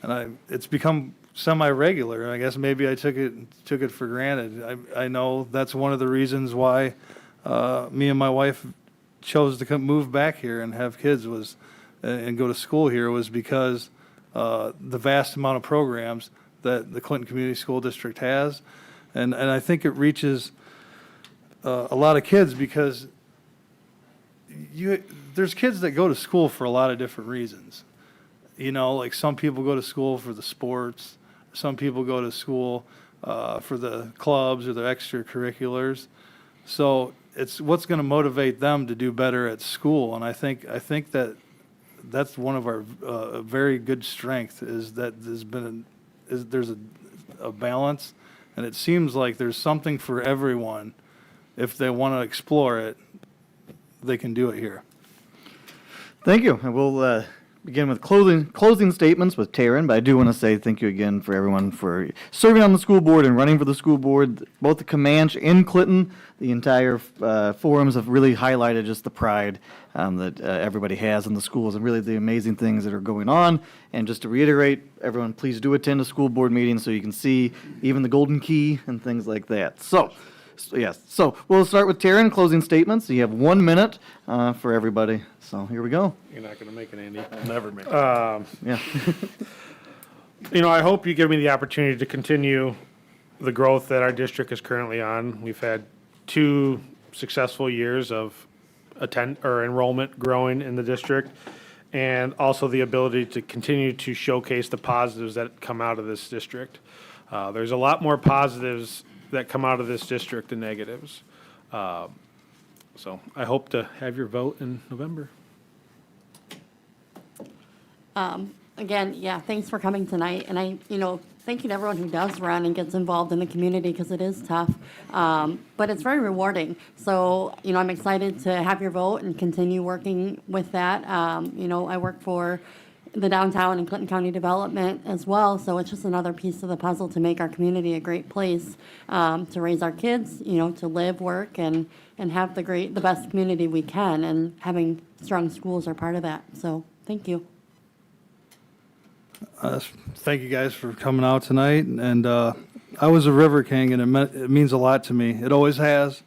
Speaker 7: And it's become semi-regular. I guess maybe I took it for granted. I know that's one of the reasons why me and my wife chose to move back here and have kids and go to school here was because the vast amount of programs that the Clinton Community School District has. And I think it reaches a lot of kids because there's kids that go to school for a lot of different reasons. Like some people go to school for the sports, some people go to school for the clubs or the extracurriculars. So it's what's going to motivate them to do better at school. And I think that that's one of our very good strength is that there's a balance, and it seems like there's something for everyone. If they want to explore it, they can do it here.
Speaker 8: Thank you. And we'll begin with closing statements with Taryn, but I do want to say thank you again for everyone for serving on the school board and running for the school board. Both the Comanche and Clinton, the entire forums have really highlighted just the pride that everybody has in the schools and really the amazing things that are going on. And just to reiterate, everyone please do attend a school board meeting so you can see even the golden key and things like that. So yes, so we'll start with Taryn, closing statements. You have 1 minute for everybody. So here we go.
Speaker 4: You're not going to make it, Andy.
Speaker 3: I'll never make it.
Speaker 8: Yeah.
Speaker 4: I hope you give me the opportunity to continue the growth that our district is currently on. We've had 2 successful years of enrollment growing in the district, and also the ability to continue to showcase the positives that come out of this district. There's a lot more positives that come out of this district than negatives. So I hope to have your vote in November.
Speaker 6: Again, thanks for coming tonight, and thank you to everyone who does run and gets involved in the community, because it is tough, but it's very rewarding. So, I'm excited to have your vote and continue working with that. I work for the downtown and Clinton County Development as well, so it's just another piece of the puzzle to make our community a great place to raise our kids, to live, work, and have the best community we can, and having strong schools are part of that. So, thank you.
Speaker 7: Thank you guys for coming out tonight. And I was a River King, and it means a lot to me. It always has.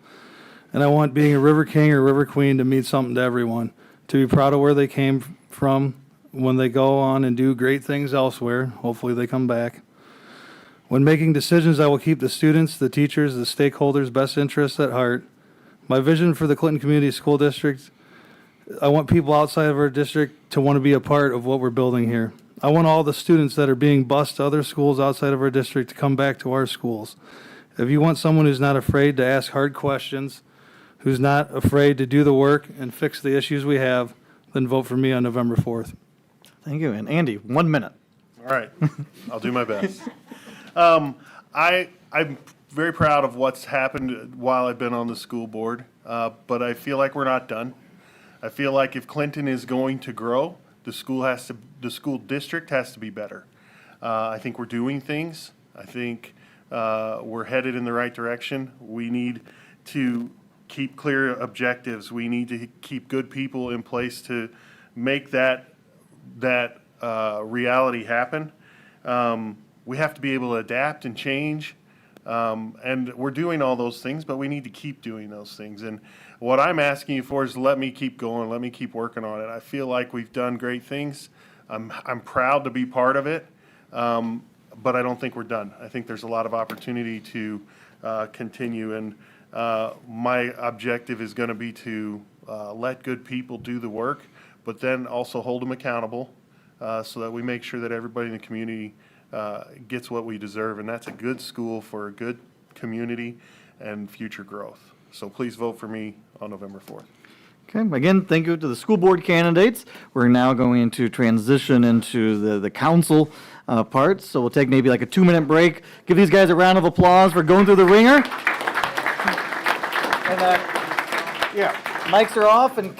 Speaker 7: And I want being a River King or River Queen to mean something to everyone, to be proud of where they came from when they go on and do great things elsewhere. Hopefully they come back. When making decisions, I will keep the students, the teachers, the stakeholders' best interests at heart. My vision for the Clinton Community School District, I want people outside of our district to want to be a part of what we're building here. I want all the students that are being bused to other schools outside of our district to come back to our schools. If you want someone who's not afraid to ask hard questions, who's not afraid to do the work and fix the issues we have, then vote for me on November 4th.
Speaker 8: Thank you. And Andy, 1 minute.
Speaker 3: All right, I'll do my best. I'm very proud of what's happened while I've been on the school board, but I feel like we're not done. I feel like if Clinton is going to grow, the school district has to be better. I think we're doing things. I think we're headed in the right direction. We need to keep clear objectives. We need to keep good people in place to make that reality happen. We have to be able to adapt and change. And we're doing all those things, but we need to keep doing those things. And what I'm asking you for is let me keep going, let me keep working on it. I feel like we've done great things. I'm proud to be part of it, but I don't think we're done. I think there's a lot of opportunity to continue. And my objective is going to be to let good people do the work, but then also hold them accountable so that we make sure that everybody in the community gets what we deserve, and that's a good school for a good community and future growth. So please vote for me on November 4th.
Speaker 8: Okay, again, thank you to the school board candidates. We're now going to transition into the council parts. So we'll take maybe like a 2-minute break. Give these guys a round of applause for going through the ringer. And yeah, mics are off and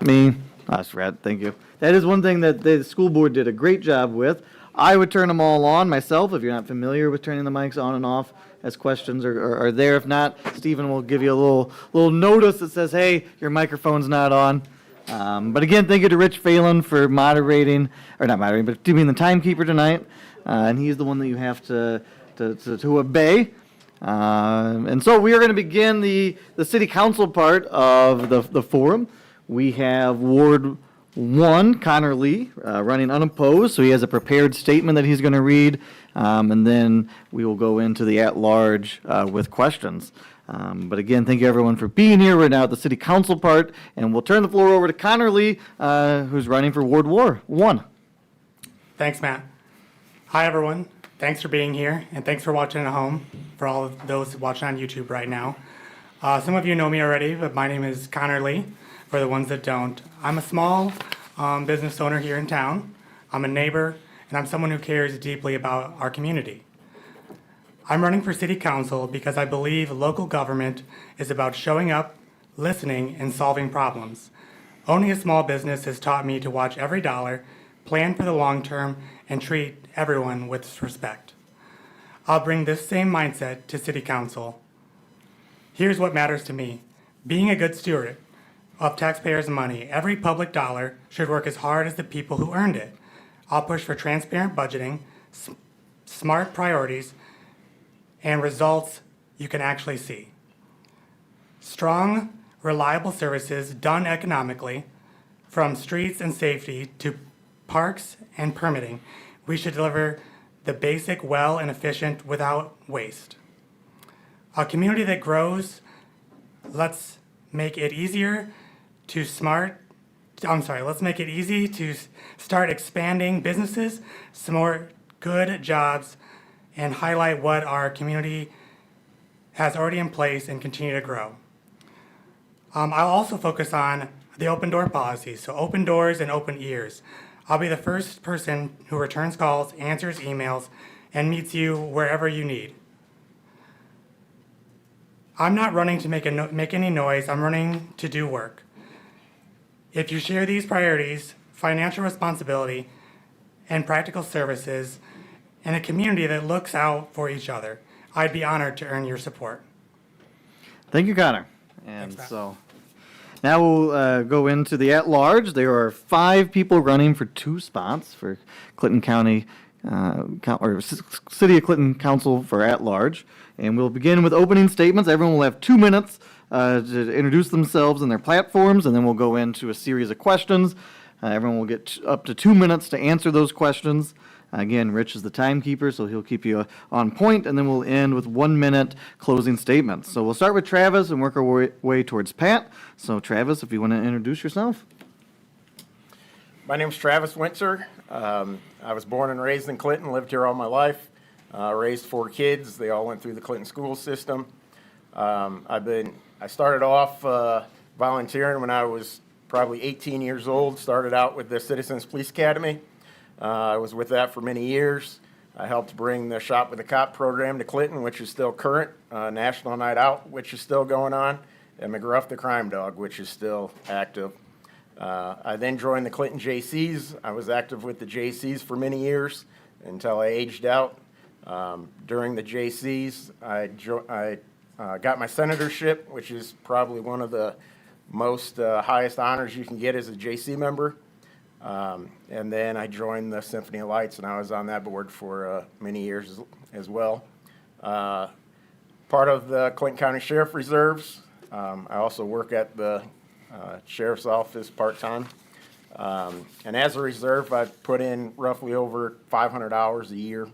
Speaker 8: me. That's right, thank you. That is one thing that the school board did a great job with. I would turn them all on myself, if you're not familiar with turning the mics on and off as questions are there. If not, Stephen will give you a little notice that says, hey, your microphone's not on. But again, thank you to Rich Phelan for moderating, or not moderating, but being the timekeeper tonight. And he's the one that you have to obey. And so we are going to begin the city council part of the forum. We have Ward 1, Connor Lee, running unopposed, so he has a prepared statement that he's going to read, and then we will go into the at-large with questions. But again, thank you everyone for being here. We're now at the city council part, and we'll turn the floor over to Connor Lee, who's running for Ward 1.
Speaker 9: Thanks, Matt. Hi, everyone. Thanks for being here, and thanks for watching at home, for all of those watching on YouTube right now. Some of you know me already, but my name is Connor Lee, for the ones that don't. I'm a small business owner here in town. I'm a neighbor, and I'm someone who cares deeply about our community. I'm running for city council because I believe local government is about showing up, listening, and solving problems. Owning a small business has taught me to watch every dollar, plan for the long term, and treat everyone with respect. I'll bring this same mindset to city council. Here's what matters to me: being a good steward of taxpayers' money. Every public dollar should work as hard as the people who earned it. I'll push for transparent budgeting, smart priorities, and results you can actually see. Strong, reliable services done economically, from streets and safety to parks and permitting. We should deliver the basic well and efficient without waste. A community that grows, let's make it easier to let's make it easy to start expanding businesses, some more good jobs, and highlight what our community has already in place and continue to grow. I'll also focus on the open door policy, so open doors and open ears. I'll be the first person who returns calls, answers emails, and meets you wherever you need. I'm not running to make any noise, I'm running to do work. If you share these priorities, financial responsibility, and practical services, and a community that looks out for each other, I'd be honored to earn your support.
Speaker 8: Thank you, Connor. And
Speaker 9: Thanks, Matt.
Speaker 8: so now we'll go into the at-large. There are 5 people running for 2 spots for Clinton County, City of Clinton Council for at-large. And we'll begin with opening statements. Everyone will have 2 minutes to introduce themselves and their platforms, and then we'll go into a series of questions. Everyone will get up to 2 minutes to answer those questions. Again, Rich is the timekeeper, so he'll keep you on point, and then we'll end with 1 minute closing statements. So we'll start with Travis and work our way towards Pat. So Travis, if you want to introduce yourself.
Speaker 10: My name's Travis Wintzer. I was born and raised in Clinton, lived here all my life, raised 4 kids. They all went through the Clinton school system. I started off volunteering when I was probably 18 years old, started out with the Citizens Police Academy. I was with that for many years. I helped bring the Shop with a Cop program to Clinton, which is still current, National Night Out, which is still going on, and McGruff the Crime Dog, which is still active. I then joined the Clinton JCs. I was active with the JCs for many years until I aged out. During the JCs, I got my senatorship, which is probably one of the most highest honors you can get as a JC member. And then I joined the Symphony of Lights, and I was on that board for many years as well. Part of the Clinton County Sheriff Reserves. I also work at the Sheriff's Office part-time. And as a reserve, I've put in roughly over 500 hours a year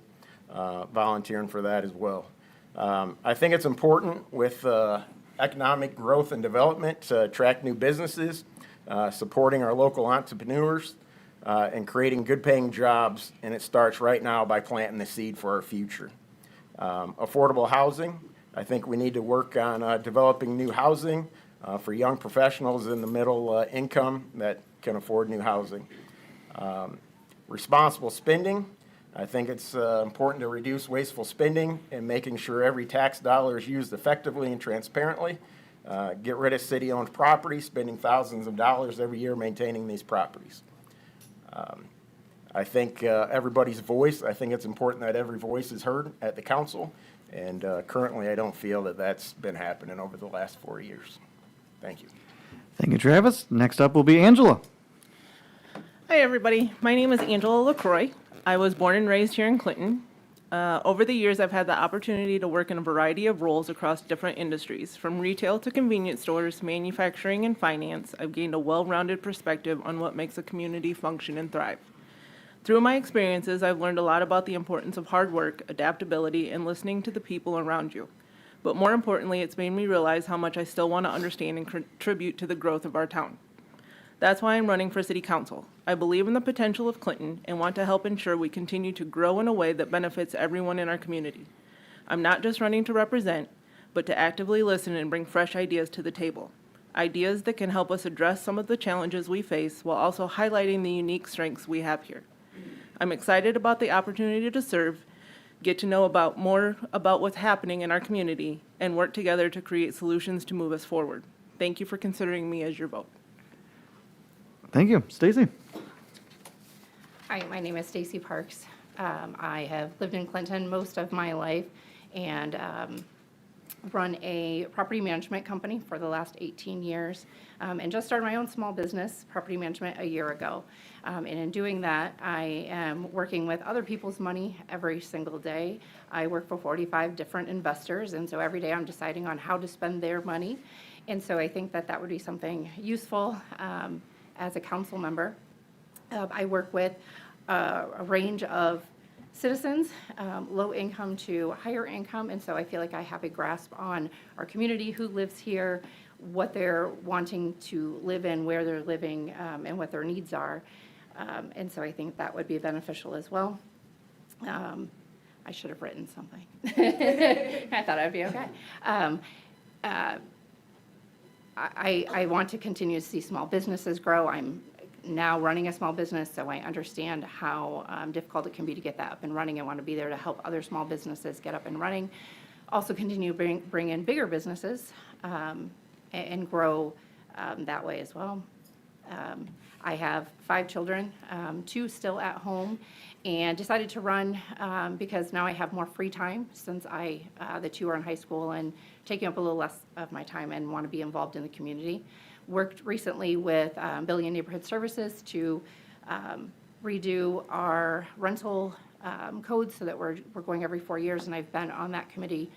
Speaker 10: volunteering for that as well. I think it's important with economic growth and development to attract new businesses, supporting our local entrepreneurs, and creating good-paying jobs, and it starts right now by planting the seed for our future. Affordable housing, I think we need to work on developing new housing for young professionals in the middle income that can afford new housing. Responsible spending, I think it's important to reduce wasteful spending and making sure every tax dollar is used effectively and transparently. Get rid of city-owned property, spending thousands of dollars every year maintaining these properties. I think everybody's voice, I think it's important that every voice is heard at the council. And currently, I don't feel that that's been happening over the last 4 years. Thank you.
Speaker 8: Thank you, Travis. Next up will be Angela.
Speaker 11: Hi, everybody. My name is Angela LaCroix. I was born and raised here in Clinton. Over the years, I've had the opportunity to work in a variety of roles across different industries, from retail to convenience stores, manufacturing, and finance. I've gained a well-rounded perspective on what makes a community function and thrive. Through my experiences, I've learned a lot about the importance of hard work, adaptability, and listening to the people around you. But more importantly, it's made me realize how much I still want to understand and contribute to the growth of our town. That's why I'm running for City Council. I believe in the potential of Clinton and want to help ensure we continue to grow in a way that benefits everyone in our community. I'm not just running to represent, but to actively listen and bring fresh ideas to the table. Ideas that can help us address some of the challenges we face while also highlighting the unique strengths we have here. I'm excited about the opportunity to serve, get to know more about what's happening in our community, and work together to create solutions to move us forward. Thank you for considering me as your vote.
Speaker 8: Thank you. Stacy.
Speaker 12: Hi, my name is Stacy Parks. I have lived in Clinton most of my life and run a property management company for the last 18 years and just started my own small business, property management, a year ago. And in doing that, I am working with other people's money every single day. I work for 45 different investors, and so every day I'm deciding on how to spend their money. And so I think that that would be something useful as a council member. I work with a range of citizens, low income to higher income, and so I feel like I have a grasp on our community, who lives here, what they're wanting to live in, where they're living, and what their needs are. And so I think that would be beneficial as well. I should have written something. I thought I'd be okay. I want to continue to see small businesses grow. I'm now running a small business, so I understand how difficult it can be to get that up and running. I want to be there to help other small businesses get up and running. Also continue to bring in bigger businesses and grow that way as well. I have 5 children, 2 still at home, and decided to run because now I have more free time since the 2 are in high school and taking up a little less of my time and want to be involved in the community. Worked recently with Building and Neighborhood Services to redo our rental codes so that we're going every 4 years, and I've been on that committee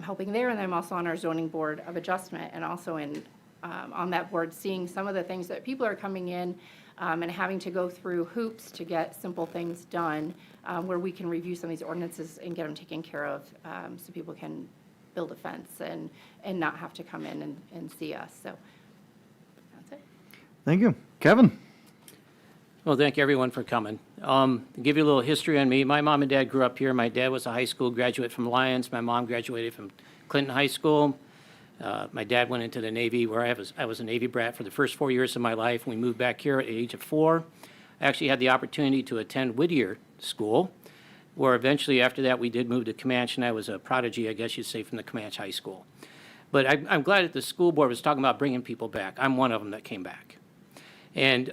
Speaker 12: helping there, and I'm also on our Zoning Board of Adjustment, and also on that board seeing some of the things that people are coming in and having to go through hoops to get simple things done, where we can review some of these ordinances and get them taken care of so people can build a fence and not have to come in and see us. So that's it.
Speaker 8: Thank you. Kevin.
Speaker 13: Well, thank you, everyone, for coming. To give you a little history on me, my mom and dad grew up here. My dad was a high school graduate from Lyons. My mom graduated from Clinton High School. My dad went into the Navy, where I was a Navy brat for the first 4 years of my life. We moved back here at the age of 4. I actually had the opportunity to attend Whittier School, where eventually after that we did move to Comanche, and I was a prodigy, I guess you'd say, from the Comanche High School. But I'm glad that the school board was talking about bringing people back. I'm one of them that came back. And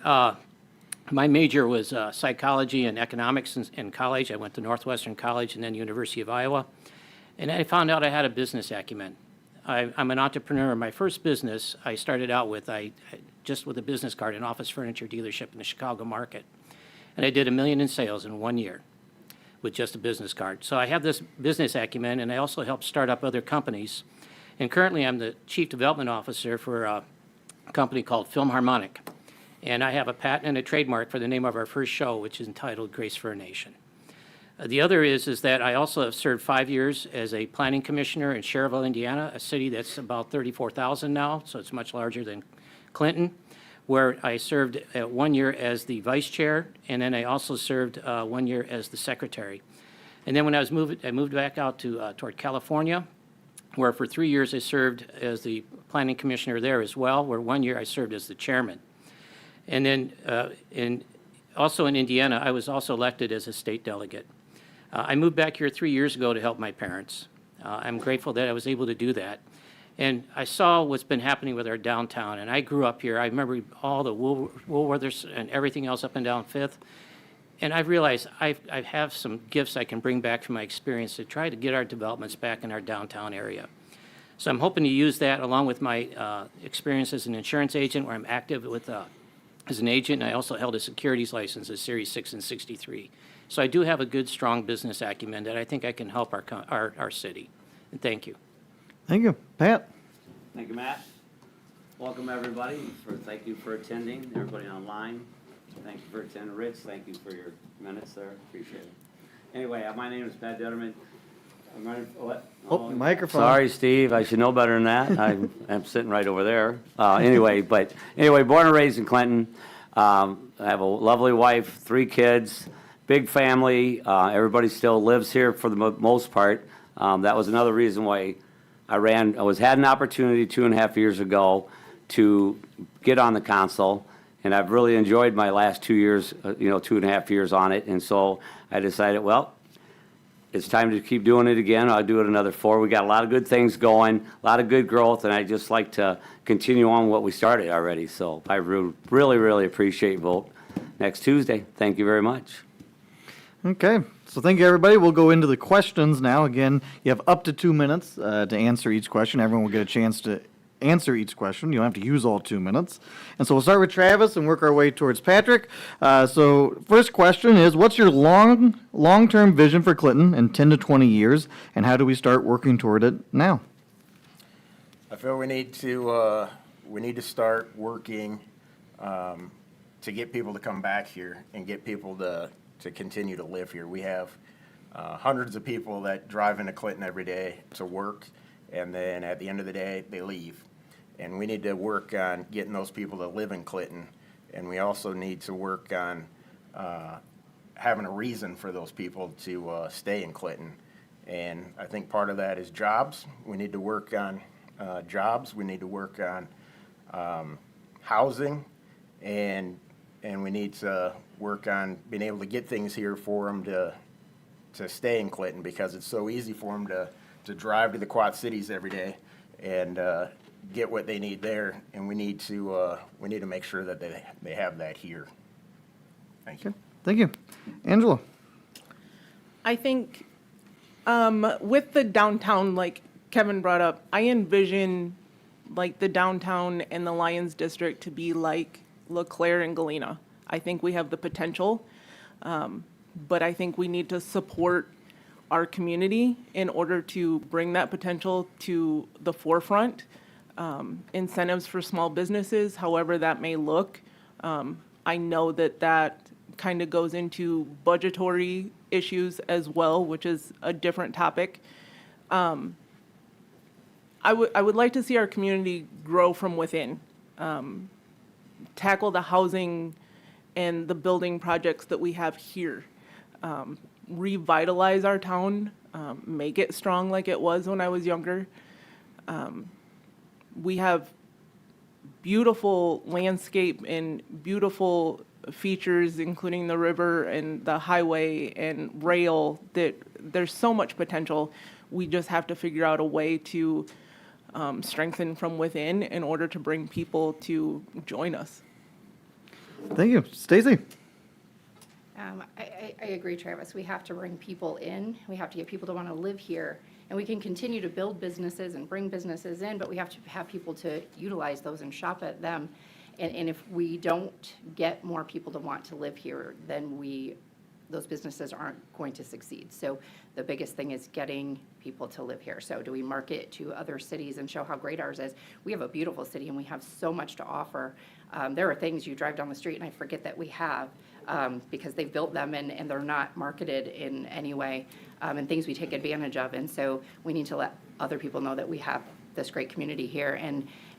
Speaker 13: my major was psychology and economics in college. I went to Northwestern College and then University of Iowa. And I found out I had a business acumen. I'm an entrepreneur. My first business I started out with, just with a business card, an office furniture dealership in the Chicago market. And I did $1 million in sales in 1 year with just a business card. So I have this business acumen, and I also help start up other companies. And currently I'm the Chief Development Officer for a company called Film Harmonic. And I have a patent and a trademark for the name of our first show, which is entitled Grace for a Nation. The other is that I also have served 5 years as a planning commissioner in Cherville, Indiana, a city that's about 34,000 now, so it's much larger than Clinton, where I served 1 year as the vice chair, and then I also served 1 year as the secretary. And then when I moved back out to toward California, where for 3 years I served as the planning commissioner there as well, where 1 year I served as the chairman. And then also in Indiana, I was also elected as a state delegate. I moved back here 3 years ago to help my parents. I'm grateful that I was able to do that. And I saw what's been happening with our downtown, and I grew up here. I remember all the Woolworths and everything else up and down Fifth. And I've realized I have some gifts I can bring back from my experience to try to get our developments back in our downtown area. So I'm hoping to use that along with my experience as an insurance agent, where I'm active with as an agent. And I also held a securities license as Series 6 and 63. So I do have a good, strong business acumen that I think I can help our city. And thank you.
Speaker 8: Thank you. Pat?
Speaker 14: Thank you, Matt. Welcome, everybody. Thank you for attending, everybody online. Thank you for attending. Rich, thank you for your minutes there. Appreciate it. Anyway, my name is Pat Detterman. I'm running for what?
Speaker 8: Oh, microphone.
Speaker 14: Sorry, Steve. I should know better than that. I'm sitting right over there. Anyway, born and raised in Clinton. I have a lovely wife, 3 kids, big family. Everybody still lives here for the most part. That was another reason why I had an opportunity 2.5 years ago to get on the council, and I've really enjoyed my last 2 years, 2.5 years on it. And so I decided, well, it's time to keep doing it again. I'll do it another 4. We got a lot of good things going, a lot of good growth, and I just like to continue on what we started already. So I really, really appreciate your vote next Tuesday. Thank you very much.
Speaker 8: Okay, so thank you, everybody. We'll go into the questions now. Again, you have up to 2 minutes to answer each question. Everyone will get a chance to answer each question. You don't have to use all 2 minutes. And so we'll start with Travis and work our way towards Patrick. So first question is, what's your long-term vision for Clinton in 10 to 20 years, and how do we start working toward it now?
Speaker 10: I feel we need to start working to get people to come back here and get people to continue to live here. We have hundreds of people that drive into Clinton every day to work, and then at the end of the day, they leave. And we need to work on getting those people to live in Clinton, and we also need to work on having a reason for those people to stay in Clinton. And I think part of that is jobs. We need to work on jobs. We need to work on housing, and we need to work on being able to get things here for them to stay in Clinton, because it's so easy for them to drive to the Quad Cities every day and get what they need there, and we need to make sure that they have that here. Thank you.
Speaker 8: Thank you. Angela?
Speaker 11: I think with the downtown, like Kevin brought up, I envision like the downtown and the Lions District to be like LeClaire and Galena. I think we have the potential, but I think we need to support our community in order to bring that potential to the forefront. Incentives for small businesses, however that may look. I know that kind of goes into budgetary issues as well, which is a different topic. I would like to see our community grow from within, tackle the housing and the building projects that we have here, revitalize our town, make it strong like it was when I was younger. We have beautiful landscape and beautiful features, including the river and the highway and rail, that there's so much potential. We just have to figure out a way to strengthen from within in order to bring people to join us.
Speaker 8: Thank you. Stacy?
Speaker 12: I agree, Travis. We have to bring people in. We have to get people to want to live here. And we can continue to build businesses and bring businesses in, but we have to have people to utilize those and shop at them. And if we don't get more people to want to live here, then those businesses aren't going to succeed. So the biggest thing is getting people to live here. So do we market to other cities and show how great ours is? We have a beautiful city and we have so much to offer. There are things you drive down the street and I forget that we have because they've built them and they're not marketed in any way, and things we take advantage of. And so we need to let other people know that we have this great community here,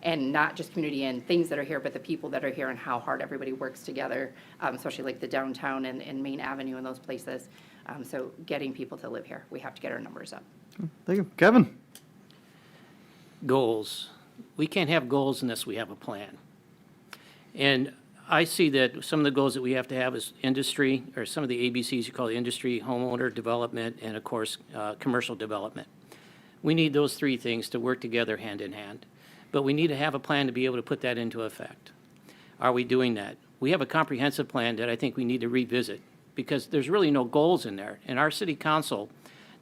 Speaker 12: and not just community and things that are here, but the people that are here and how hard everybody works together, especially like the downtown and Main Avenue and those places. So getting people to live here, we have to get our numbers up.
Speaker 8: Thank you. Kevin?
Speaker 13: Goals. We can't have goals unless we have a plan. And I see that some of the goals that we have to have is industry, or some of the ABCs you call industry, homeowner development, and of course, commercial development. We need those 3 things to work together hand in hand. But we need to have a plan to be able to put that into effect. Are we doing that? We have a comprehensive plan that I think we need to revisit because there's really no goals in there. And our city council,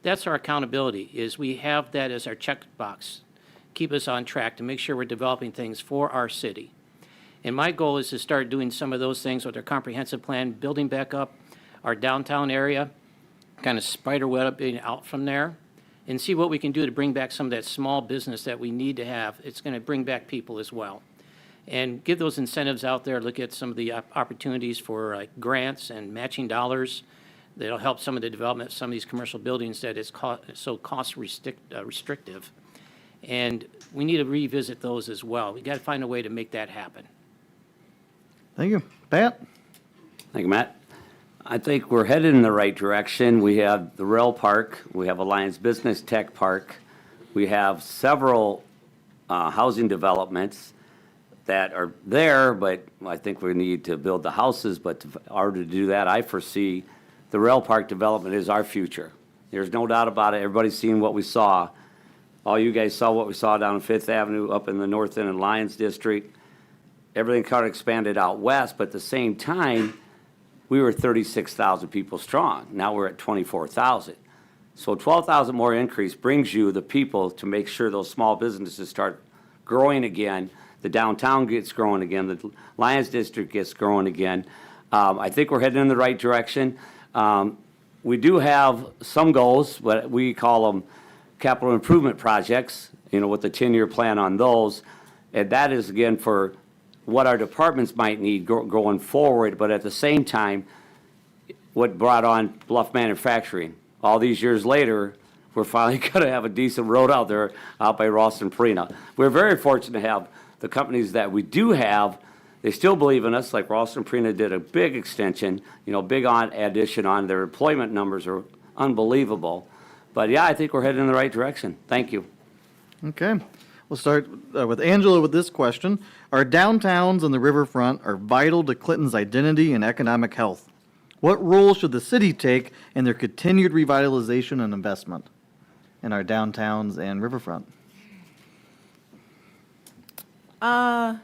Speaker 13: that's our accountability, is we have that as our checkbox. Keep us on track to make sure we're developing things for our city. And my goal is to start doing some of those things with our comprehensive plan, building back up our downtown area, kind of spider webbing out from there, and see what we can do to bring back some of that small business that we need to have. It's going to bring back people as well. And give those incentives out there, look at some of the opportunities for grants and matching dollars that'll help some of the development of some of these commercial buildings that is so cost restrictive. And we need to revisit those as well. We got to find a way to make that happen.
Speaker 8: Thank you. Pat?
Speaker 14: Thank you, Matt. I think we're headed in the right direction. We have the rail park, we have Alliance Business Tech Park, we have several housing developments that are there, but I think we need to build the houses, but in order to do that, I foresee the rail park development is our future. There's no doubt about it. Everybody's seen what we saw. All you guys saw what we saw down Fifth Avenue up in the North End and Lions District. Everything kind of expanded out west, but at the same time, we were 36,000 people strong. Now we're at 24,000. So 12,000 more increase brings you the people to make sure those small businesses start growing again. The downtown gets growing again. The Lions District gets growing again. I think we're heading in the right direction. We do have some goals, but we call them capital improvement projects, with the 10-year plan on those. And that is, again, for what our departments might need going forward, but at the same time, what brought on Bluff Manufacturing. All these years later, we're finally going to have a decent road out there out by Ralston Purina. We're very fortunate to have the companies that we do have. They still believe in us, like Ralston Purina did a big extension, big addition on. Their employment numbers are unbelievable. But yeah, I think we're headed in the right direction. Thank you.
Speaker 8: Okay. We'll start with Angela with this question. Our downtowns and the riverfront are vital to Clinton's identity and economic health. What role should the city take in their continued revitalization and investment in our downtowns and riverfront?
Speaker 11: Wow,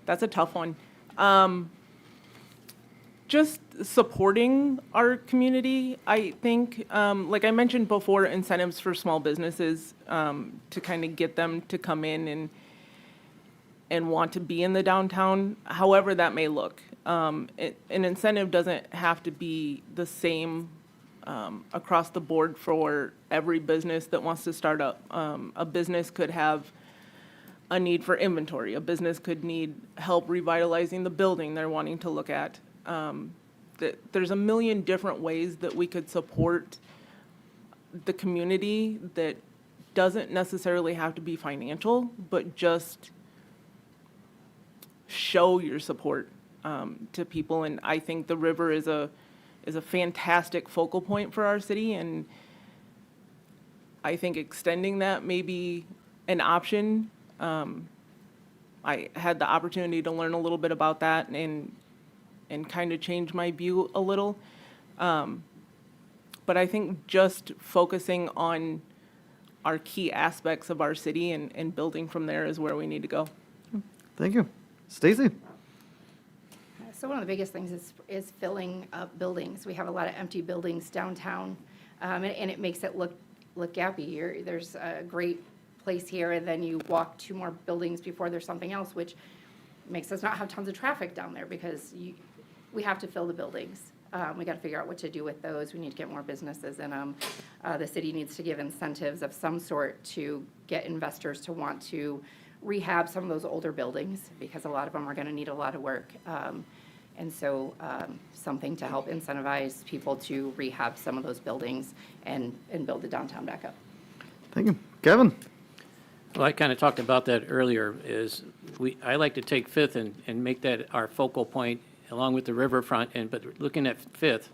Speaker 11: that's a tough one. Just supporting our community, I think, like I mentioned before, incentives for small businesses to kind of get them to come in and want to be in the downtown, however that may look. An incentive doesn't have to be the same across the board for every business that wants to start up. A business could have a need for inventory. A business could need help revitalizing the building they're wanting to look at. There's a million different ways that we could support the community that doesn't necessarily have to be financial, but just show your support to people. And I think the river is a fantastic focal point for our city, and I think extending that may be an option. I had the opportunity to learn a little bit about that and kind of change my view a little. But I think just focusing on our key aspects of our city and building from there is where we need to go.
Speaker 8: Thank you. Stacy?
Speaker 12: So one of the biggest things is filling up buildings. We have a lot of empty buildings downtown, and it makes it look gappy. There's a great place here, and then you walk 2 more buildings before there's something else, which makes us not have tons of traffic down there because we have to fill the buildings. We got to figure out what to do with those. We need to get more businesses in them. The city needs to give incentives of some sort to get investors to want to rehab some of those older buildings because a lot of them are going to need a lot of work. And so something to help incentivize people to rehab some of those buildings and build the downtown back up.
Speaker 8: Thank you. Kevin?
Speaker 13: Well, I kind of talked about that earlier, I like to take Fifth and make that our focal point along with the riverfront, but looking at Fifth,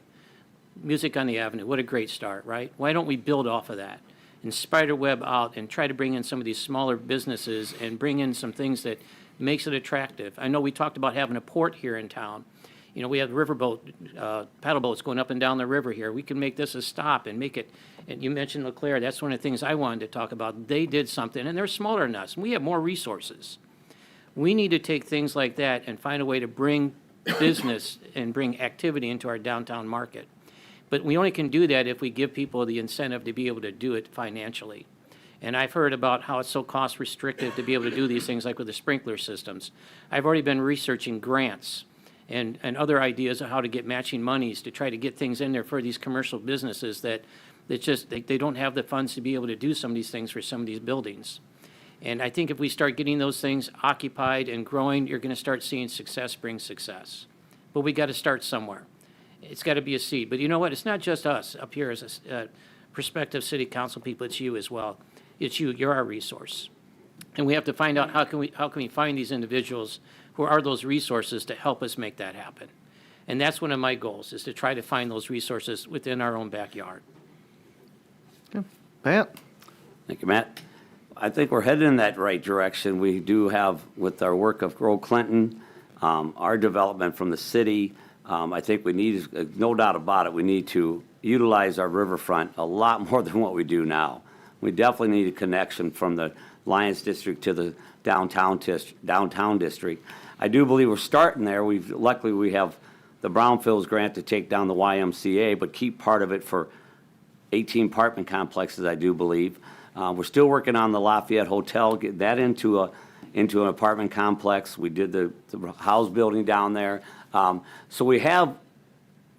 Speaker 13: Music on the Avenue, what a great start, right? Why don't we build off of that and spider web out and try to bring in some of these smaller businesses and bring in some things that makes it attractive? I know we talked about having a port here in town. We have riverboat, paddle boats going up and down the river here. We can make this a stop and make it, and you mentioned LeClaire, that's one of the things I wanted to talk about. They did something, and they're smaller than us, and we have more resources. We need to take things like that and find a way to bring business and bring activity into our downtown market. But we only can do that if we give people the incentive to be able to do it financially. And I've heard about how it's so cost restrictive to be able to do these things like with the sprinkler systems. I've already been researching grants and other ideas of how to get matching monies to try to get things in there for these commercial businesses that they don't have the funds to be able to do some of these things for some of these buildings. And I think if we start getting those things occupied and growing, you're going to start seeing success bring success. But we got to start somewhere. It's got to be a seed. But you know what? It's not just us up here as a prospective city council people. It's you as well. It's you. You're our resource. And we have to find out how can we find these individuals who are those resources to help us make that happen. And that's one of my goals, is to try to find those resources within our own backyard.
Speaker 8: Pat?
Speaker 14: Thank you, Matt. I think we're headed in that right direction. We do have, with our work of Grow Clinton, our development from the city, I think we need, no doubt about it, we need to utilize our riverfront a lot more than what we do now. We definitely need a connection from the Lions District to the downtown district. I do believe we're starting there. Luckily, we have the Brownfields grant to take down the YMCA, but keep part of it for 18 apartment complexes, I do believe. We're still working on the Lafayette Hotel, get that into an apartment complex. We did the house building down there. So we have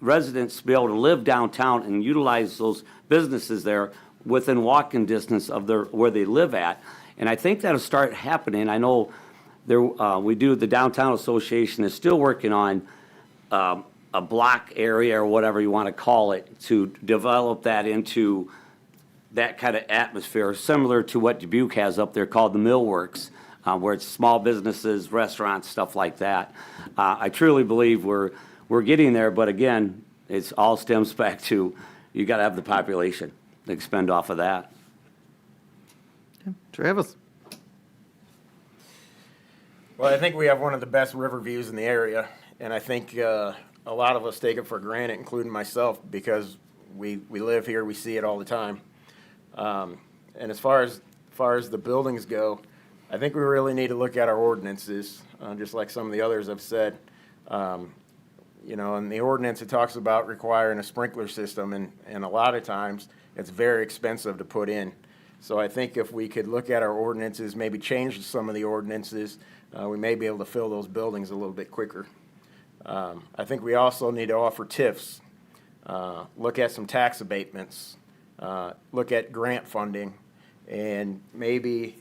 Speaker 14: residents be able to live downtown and utilize those businesses there within walking distance of where they live at. And I think that'll start happening. I know the Downtown Association is still working on a block area or whatever you want to call it to develop that into that kind of atmosphere, similar to what Dubuque has up there called the Millworks, where it's small businesses, restaurants, stuff like that. I truly believe we're getting there, but again, it all stems back to you got to have the population to expend off of that.
Speaker 8: Travis?
Speaker 10: Well, I think we have one of the best river views in the area, and I think a lot of us take it for granted, including myself, because we live here, we see it all the time. And as far as the buildings go, I think we really need to look at our ordinances, just like some of the others have said. You know, in the ordinance, it talks about requiring a sprinkler system, and a lot of times it's very expensive to put in. So I think if we could look at our ordinances, maybe change some of the ordinances, we may be able to fill those buildings a little bit quicker. I think we also need to offer TIFs, look at some tax abatements, look at grant funding, and maybe,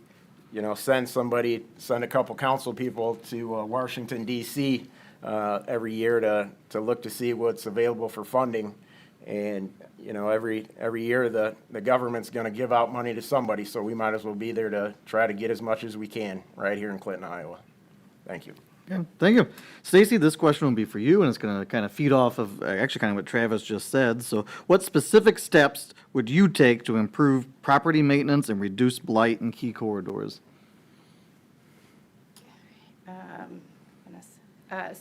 Speaker 10: you know, send a couple council people to Washington, D.C. Every year to look to see what's available for funding. And, you know, every year the government's going to give out money to somebody, so we might as well be there to try to get as much as we can right here in Clinton, Iowa. Thank you.
Speaker 8: Okay, thank you. Stacy, this question will be for you, and it's going to kind of feed off of actually kind of what Travis just said. So what specific steps would you take to improve property maintenance and reduce blight in key corridors?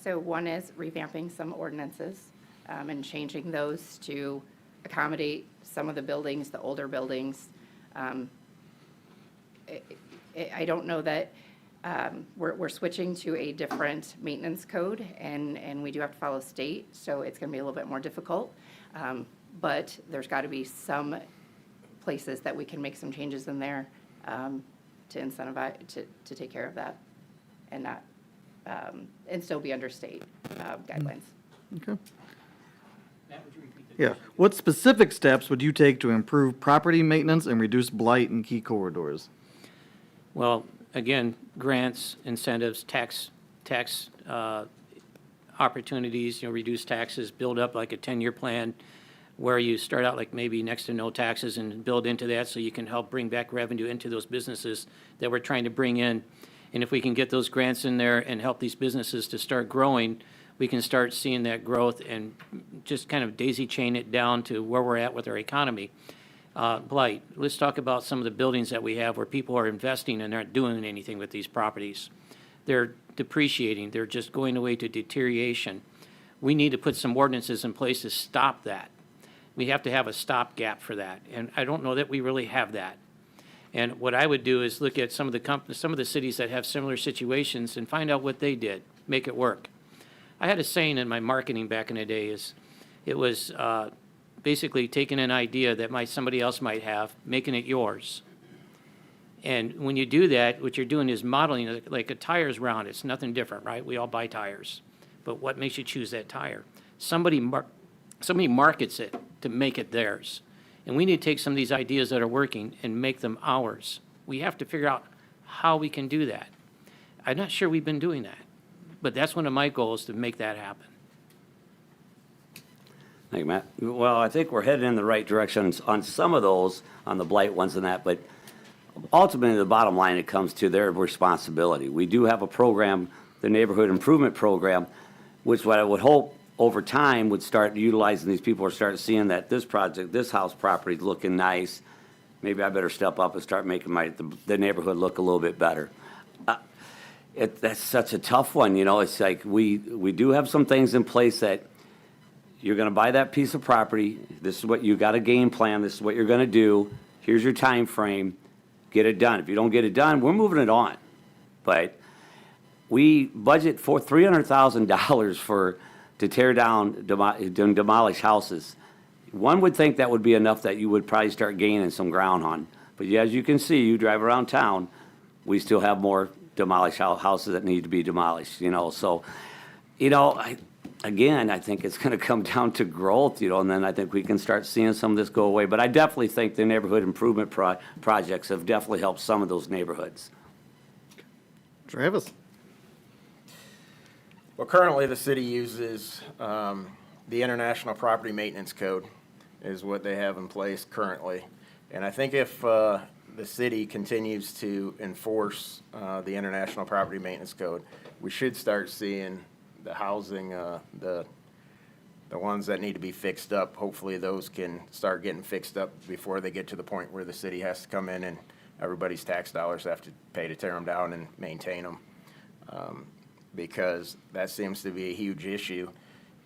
Speaker 12: So one is revamping some ordinances and changing those to accommodate some of the buildings, the older buildings. I don't know that we're switching to a different maintenance code, and we do have to follow state, so it's going to be a little bit more difficult. But there's got to be some places that we can make some changes in there to incentivize, to take care of that and not, and still be under state guidelines.
Speaker 8: Okay. Yeah. What specific steps would you take to improve property maintenance and reduce blight in key corridors?
Speaker 13: Well, again, grants, incentives, tax opportunities, reduce taxes, build up like a 10-year plan where you start out like maybe next to no taxes and build into that so you can help bring back revenue into those businesses that we're trying to bring in. And if we can get those grants in there and help these businesses to start growing, we can start seeing that growth and just kind of daisy chain it down to where we're at with our economy. Blight, let's talk about some of the buildings that we have where people are investing and aren't doing anything with these properties. They're depreciating, they're just going away to deterioration. We need to put some ordinances in place to stop that. We have to have a stopgap for that, and I don't know that we really have that. And what I would do is look at some of the cities that have similar situations and find out what they did, make it work. I had a saying in my marketing back in the day is, it was basically taking an idea that somebody else might have, making it yours. And when you do that, what you're doing is modeling it like a tire's round. It's nothing different, right? We all buy tires. But what makes you choose that tire? Somebody markets it to make it theirs. And we need to take some of these ideas that are working and make them ours. We have to figure out how we can do that. I'm not sure we've been doing that, but that's one of my goals, to make that happen.
Speaker 14: Thank you, Matt. Well, I think we're headed in the right direction on some of those, on the blight ones and that, but ultimately, the bottom line, it comes to their responsibility. We do have a program, the Neighborhood Improvement Program, which what I would hope over time would start utilizing these people, or start seeing that this project, this house property is looking nice. Maybe I better step up and start making the neighborhood look a little bit better. That's such a tough one, you know. It's like we do have some things in place that you're going to buy that piece of property. This is what you got a game plan. This is what you're going to do. Here's your time frame. Get it done. If you don't get it done, we're moving it on. But we budget for $300,000 to tear down, demolish houses. One would think that would be enough that you would probably start gaining some ground on. But as you can see, you drive around town, we still have more demolished houses that need to be demolished, you know. So, you know, I think it's going to come down to growth, you know, and then I think we can start seeing some of this go away. But I definitely think the neighborhood improvement projects have definitely helped some of those neighborhoods.
Speaker 8: Travis?
Speaker 10: Well, currently, the city uses the International Property Maintenance Code is what they have in place currently. And I think if the city continues to enforce the International Property Maintenance Code, we should start seeing the housing, the ones that need to be fixed up, hopefully those can start getting fixed up before they get to the point where the city has to come in and everybody's tax dollars have to pay to tear them down and maintain them. Because that seems to be a huge issue.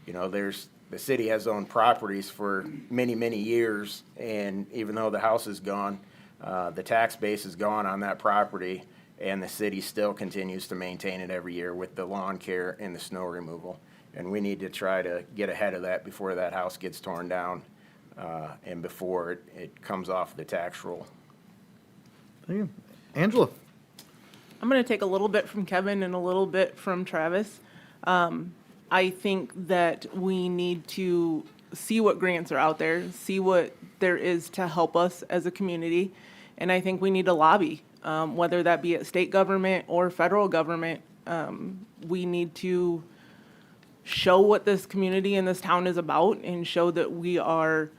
Speaker 10: You know, the city has owned properties for many, many years, and even though the house is gone, the tax base is gone on that property, and the city still continues to maintain it every year with the lawn care and the snow removal. And we need to try to get ahead of that before that house gets torn down, and before it comes off the tax roll.
Speaker 8: Thank you. Angela?
Speaker 11: I'm going to take a little bit from Kevin and a little bit from Travis. I think that we need to see what grants are out there, see what there is to help us as a community, and I think we need to lobby, whether that be at state government or federal government. We need to show what this community and this town is about and show that we are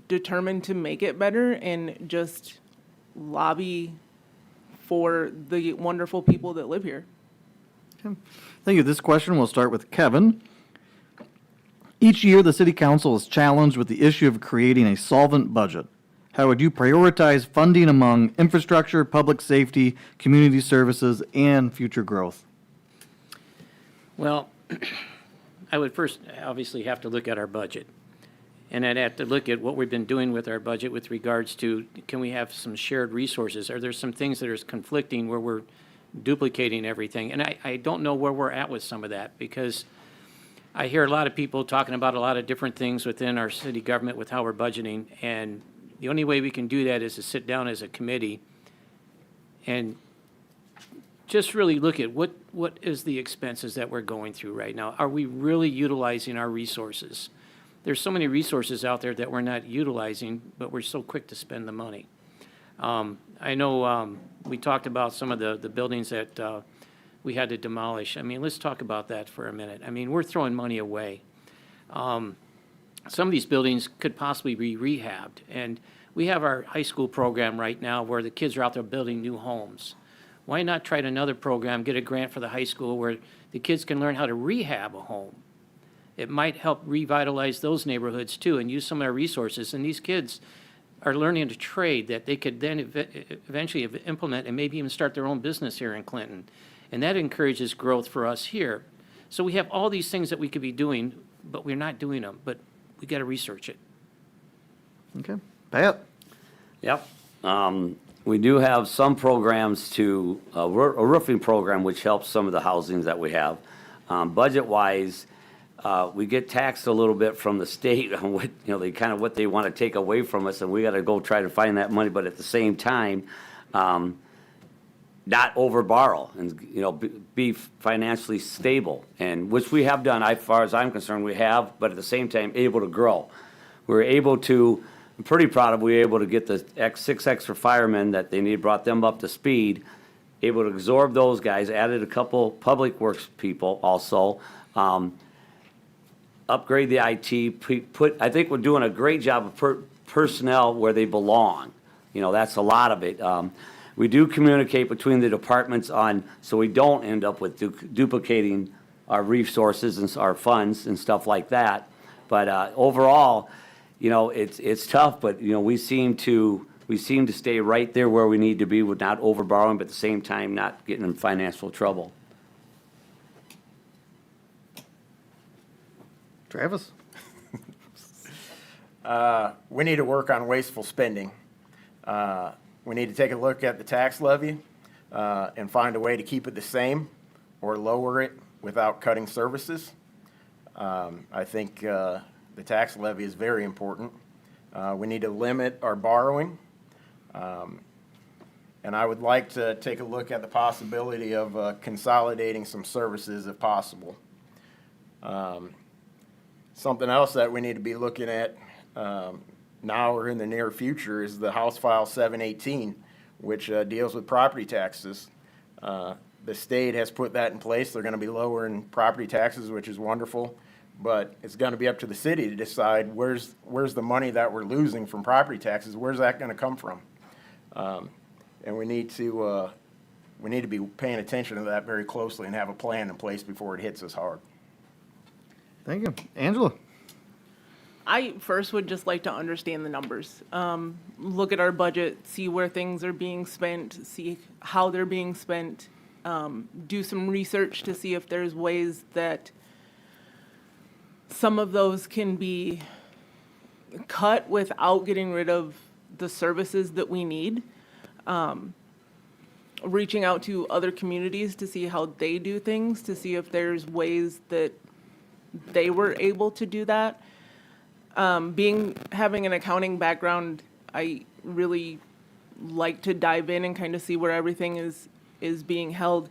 Speaker 11: determined to make it better, and just lobby for the wonderful people that live here.
Speaker 8: Thank you. This question will start with Kevin. Each year, the City Council is challenged with the issue of creating a solvent budget. How would you prioritize funding among infrastructure, public safety, community services, and future growth?
Speaker 13: Well, I would first obviously have to look at our budget. And I'd have to look at what we've been doing with our budget with regards to, can we have some shared resources? Are there some things that are conflicting where we're duplicating everything? And I don't know where we're at with some of that, because I hear a lot of people talking about a lot of different things within our city government with how we're budgeting. And the only way we can do that is to sit down as a committee and just really look at what is the expenses that we're going through right now. Are we really utilizing our resources? There's so many resources out there that we're not utilizing, but we're so quick to spend the money. I know we talked about some of the buildings that we had to demolish. I mean, let's talk about that for a minute. I mean, we're throwing money away. Some of these buildings could possibly be rehabbed. And we have our high school program right now where the kids are out there building new homes. Why not try another program, get a grant for the high school where the kids can learn how to rehab a home? It might help revitalize those neighborhoods too, and use some of our resources. And these kids are learning a trade that they could then eventually implement and maybe even start their own business here in Clinton. And that encourages growth for us here. So we have all these things that we could be doing, but we're not doing them. But we got to research it.
Speaker 8: Okay. Pat?
Speaker 14: Yep. We do have some programs a roofing program which helps some of the housings that we have. Budget-wise, we get taxed a little bit from the state on what, they kind of what they want to take away from us, and we got to go try to find that money, but at the same time, not over borrow and, be financially stable, and which we have done, as far as I'm concerned, we have, but at the same time, able to grow. We're able to, I'm pretty proud of, we were able to get the six extra firemen that they need, brought them up to speed, able to absorb those guys, added a couple public works people also, upgrade the IT, I think we're doing a great job of personnel where they belong. That's a lot of it. We do communicate between the departments so we don't end up with duplicating our resources and our funds and stuff like that. But overall, it's tough, but, we seem to stay right there where we need to be with not over borrowing, but at the same time, not getting in financial trouble.
Speaker 8: Travis?
Speaker 10: We need to work on wasteful spending. We need to take a look at the tax levy and find a way to keep it the same or lower it without cutting services. I think the tax levy is very important. We need to limit our borrowing. And I would like to take a look at the possibility of consolidating some services if possible. Something else that we need to be looking at now or in the near future is the House File 718, which deals with property taxes. The state has put that in place. They're going to be lowering property taxes, which is wonderful, but it's going to be up to the city to decide where's the money that we're losing from property taxes, where's that going to come from? And we need to be paying attention to that very closely and have a plan in place before it hits us hard.
Speaker 8: Thank you. Angela?
Speaker 11: I first would just like to understand the numbers. Look at our budget, see where things are being spent, see how they're being spent, do some research to see if there's ways that some of those can be cut without getting rid of the services that we need. Reaching out to other communities to see how they do things, to see if there's ways that they were able to do that. Having an accounting background, I really like to dive in and kind of see where everything is being held.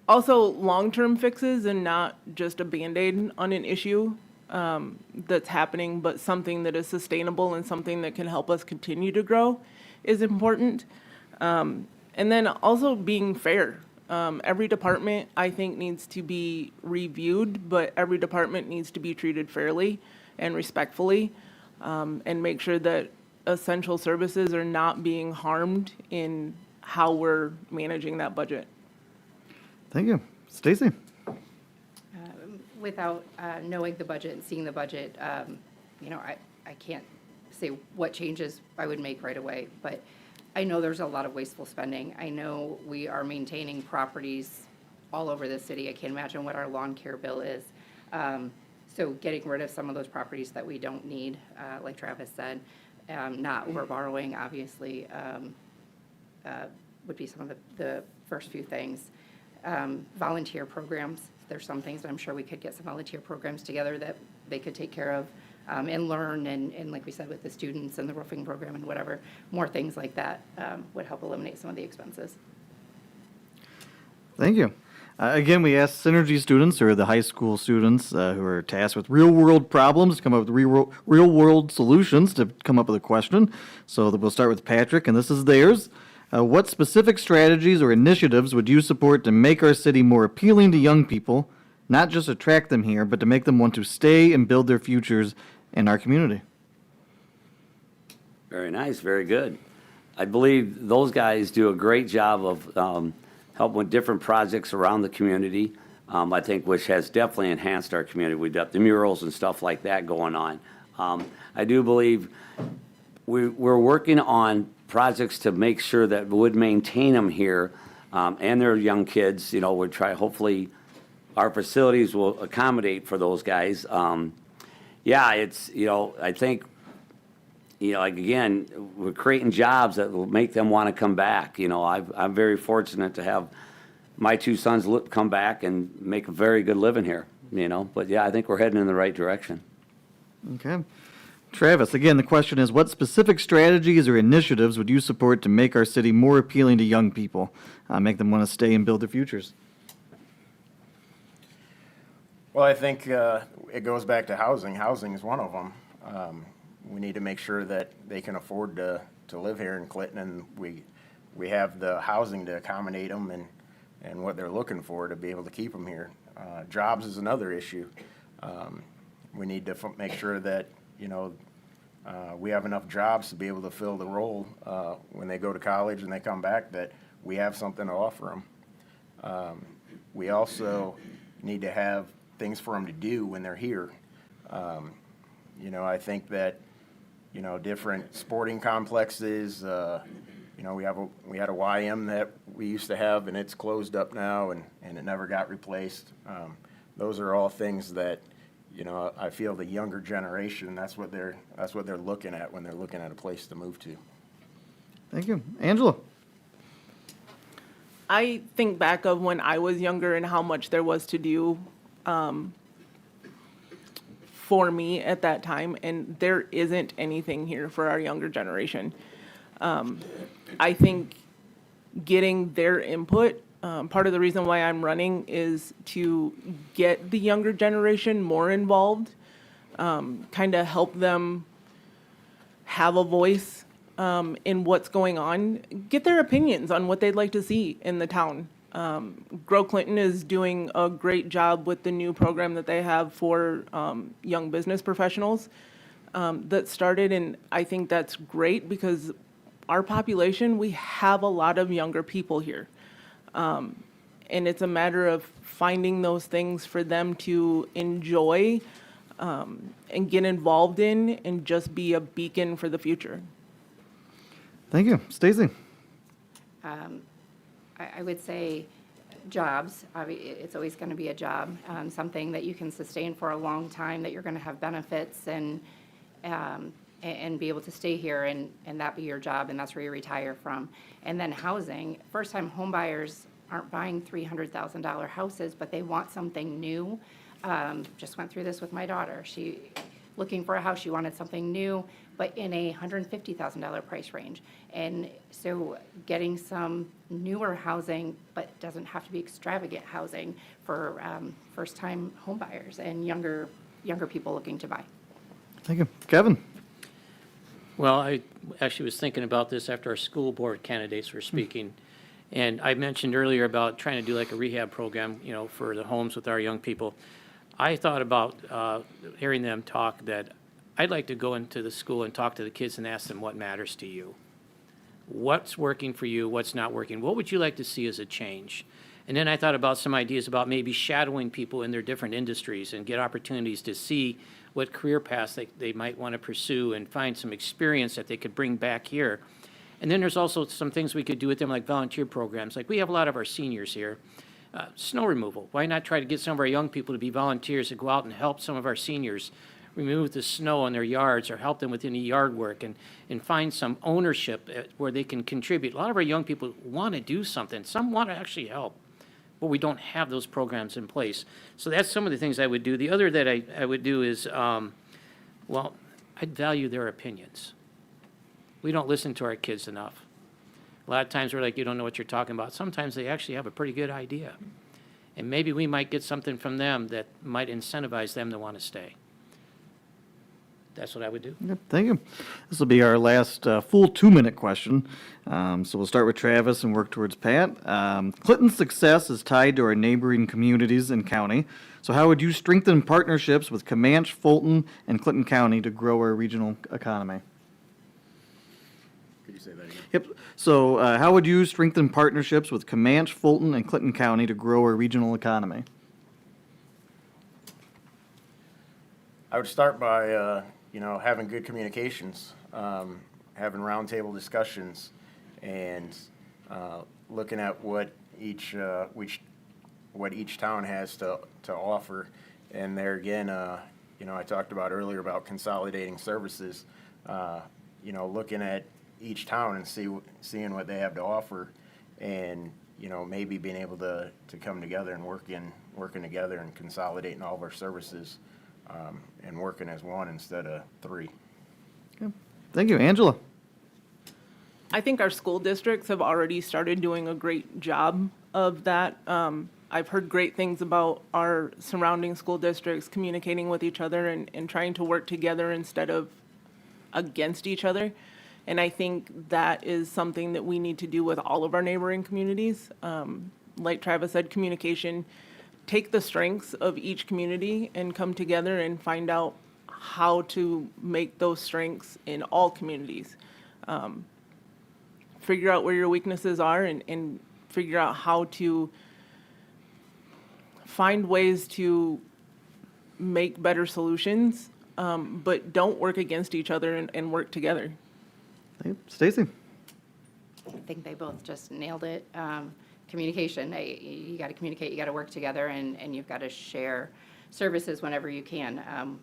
Speaker 11: Also, long-term fixes and not just a Band-Aid on an issue that's happening, but something that is sustainable and something that can help us continue to grow is important. And then also being fair. Every department, I think, needs to be reviewed, but every department needs to be treated fairly and respectfully, and make sure that essential services are not being harmed in how we're managing that budget.
Speaker 8: Thank you. Stacy?
Speaker 12: Without knowing the budget and seeing the budget, I can't say what changes I would make right away, but I know there's a lot of wasteful spending. I know we are maintaining properties all over the city. I can't imagine what our lawn care bill is. So getting rid of some of those properties that we don't need, like Travis said, not over borrowing, obviously, would be some of the first few things. Volunteer programs, there's some things that I'm sure we could get some volunteer programs together that they could take care of. And learn, and like we said, with the students and the roofing program and whatever, more things like that would help eliminate some of the expenses.
Speaker 8: Thank you. Again, we asked Synergy students, or the high school students who are tasked with real-world problems, to come up with real-world solutions to come up with a question. So we'll start with Patrick, and this is theirs. What specific strategies or initiatives would you support to make our city more appealing to young people, not just attract them here, but to make them want to stay and build their futures in our community?
Speaker 14: Very nice, very good. I believe those guys do a great job of helping with different projects around the community, I think, which has definitely enhanced our community. We've got the murals and stuff like that going on. I do believe we're working on projects to make sure that we would maintain them here, and their young kids. We'll try, hopefully, our facilities will accommodate for those guys. It's, I think, like, again, we're creating jobs that will make them want to come back. I'm very fortunate to have my two sons come back and make a very good living here, you know? But yeah, I think we're heading in the right direction.
Speaker 8: Okay. Travis, again, the question is, what specific strategies or initiatives would you support to make our city more appealing to young people, make them want to stay and build their futures?
Speaker 10: Well, I think it goes back to housing. Housing is one of them. We need to make sure that they can afford to live here in Clinton, and we have the housing to accommodate them and what they're looking for to be able to keep them here. Jobs is another issue. We need to make sure that, you know, we have enough jobs to be able to fill the role when they go to college and they come back, that we have something to offer them. We also need to have things for them to do when they're here. You know, I think that, you know, different sporting complexes, you know, we had a YM that we used to have, and it's closed up now, and it never got replaced. Those are all things that, you know, I feel the younger generation, that's what they're looking at when they're looking at a place to move to.
Speaker 8: Thank you. Angela?
Speaker 11: I think back of when I was younger and how much there was to do for me at that time, and there isn't anything here for our younger generation. I think getting their input, part of the reason why I'm running is to get the younger generation more involved, kind of help them have a voice in what's going on, get their opinions on what they'd like to see in the town. Grow Clinton is doing a great job with the new program that they have for young business professionals that started, and I think that's great because our population, we have a lot of younger people here. And it's a matter of finding those things for them to enjoy and get involved in and just be a beacon for the future.
Speaker 8: Thank you. Stacy?
Speaker 12: I would say jobs. It's always going to be a job, something that you can sustain for a long time, that you're going to have benefits and be able to stay here and that be your job, and that's where you retire from. And then housing. First-time homebuyers aren't buying $300,000 houses, but they want something new. Just went through this with my daughter. She looking for a house. She wanted something new, but in a $150,000 price range. And so getting some newer housing, but doesn't have to be extravagant housing for first-time homebuyers and younger people looking to buy.
Speaker 8: Thank you. Kevin?
Speaker 13: Well, I actually was thinking about this after our school board candidates were speaking. And I mentioned earlier about trying to do like a rehab program, you know, for the homes with our young people. I thought about hearing them talk that I'd like to go into the school and talk to the kids and ask them what matters to you. What's working for you? What's not working? What would you like to see as a change? And then I thought about some ideas about maybe shadowing people in their different industries and get opportunities to see what career paths they might want to pursue and find some experience that they could bring back here. And then there's also some things we could do with them, like volunteer programs. Like we have a lot of our seniors here. Snow removal. Why not try to get some of our young people to be volunteers to go out and help some of our seniors remove the snow in their yards or help them with any yard work and find some ownership where they can contribute. A lot of our young people want to do something. Some want to actually help, but we don't have those programs in place. So that's some of the things I would do. The other that I would do is, well, I'd value their opinions. We don't listen to our kids enough. A lot of times we're like, you don't know what you're talking about. Sometimes they actually have a pretty good idea. And maybe we might get something from them that might incentivize them to want to stay. That's what I would do.
Speaker 8: Yep, thank you. This will be our last full 2-minute question. So we'll start with Travis and work towards Pat. Clinton's success is tied to our neighboring communities and county. So how would you strengthen partnerships with Comanche, Fulton, and Clinton County to grow our regional economy?
Speaker 10: Could you say that again?
Speaker 8: Yep. So how would you strengthen partnerships with Comanche, Fulton, and Clinton County to grow our regional economy?
Speaker 10: I would start by, having good communications, having roundtable discussions, and looking at what each town has to offer. And there again, I talked about earlier about consolidating services. Looking at each town and seeing what they have to offer, and maybe being able to come together and working together and consolidating all of our services and working as one instead of three.
Speaker 8: Thank you. Angela?
Speaker 11: I think our school districts have already started doing a great job of that. I've heard great things about our surrounding school districts communicating with each other and trying to work together instead of against each other. And I think that is something that we need to do with all of our neighboring communities. Like Travis said, communication, take the strengths of each community and come together and find out how to make those strengths in all communities. Figure out where your weaknesses are and figure out how to find ways to make better solutions, but don't work against each other and work together.
Speaker 8: Stacy?
Speaker 12: I think they both just nailed it. Communication, you got to communicate, you got to work together, and you've got to share services whenever you can.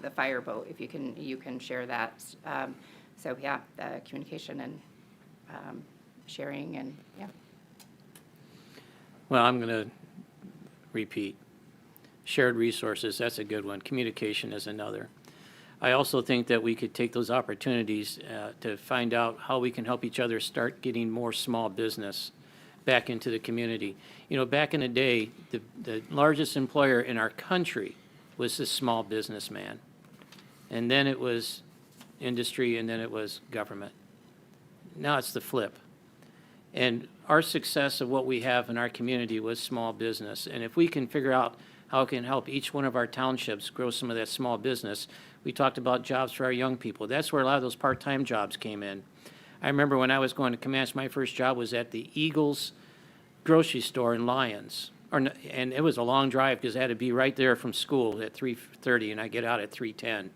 Speaker 12: The fireboat, if you can share that. So yeah, communication and sharing and yeah.
Speaker 13: Well, I'm going to repeat. Shared resources, that's a good one. Communication is another. I also think that we could take those opportunities to find out how we can help each other start getting more small business back into the community. Back in the day, the largest employer in our country was the small businessman. And then it was industry, and then it was government. Now it's the flip. And our success of what we have in our community was small business. And if we can figure out how it can help each one of our townships grow some of that small business, we talked about jobs for our young people. That's where a lot of those part-time jobs came in. I remember when I was going to Comanche, my first job was at the Eagles grocery store in Lyons. And it was a long drive because I had to be right there from school at 3:30 and I get out at 3:10.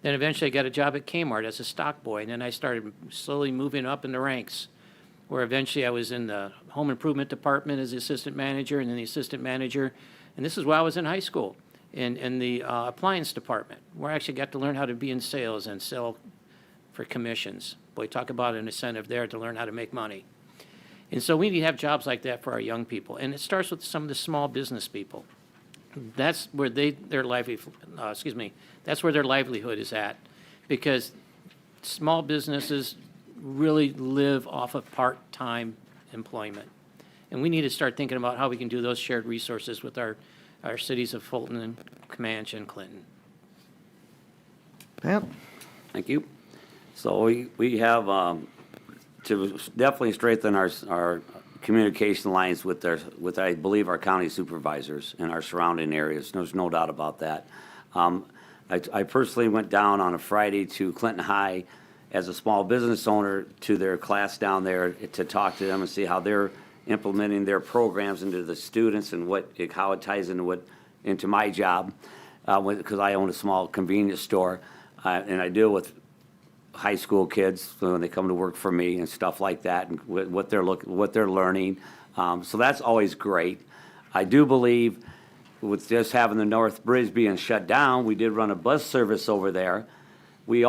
Speaker 13: Then eventually I got a job at Kmart as a stock boy, and then I started slowly moving up in the ranks, where eventually I was in the home improvement department as the assistant manager, and then the assistant manager. And this is while I was in high school, in the appliance department, where I actually got to learn how to be in sales and sell for commissions. Boy, talk about an incentive there to learn how to make money. And so we need to have jobs like that for our young people. And it starts with some of the small business people. That's where that's where their livelihood is at, because small businesses really live off of part-time employment. And we need to start thinking about how we can do those shared resources with our cities of Fulton and Comanche and Clinton.
Speaker 8: Pat?
Speaker 14: Thank you. So we have to definitely strengthen our communication lines with I believe our county supervisors in our surrounding areas. There's no doubt about that. I personally went down on a Friday to Clinton High as a small business owner to their class down there to talk to them and see how they're implementing their programs into the students and how it ties into my job, because I own a small convenience store, and I deal with high school kids when they come to work for me and stuff like that, and what they're learning. So that's always great. I do believe with just having the North Bridge being shut down, we did run a bus service over there. We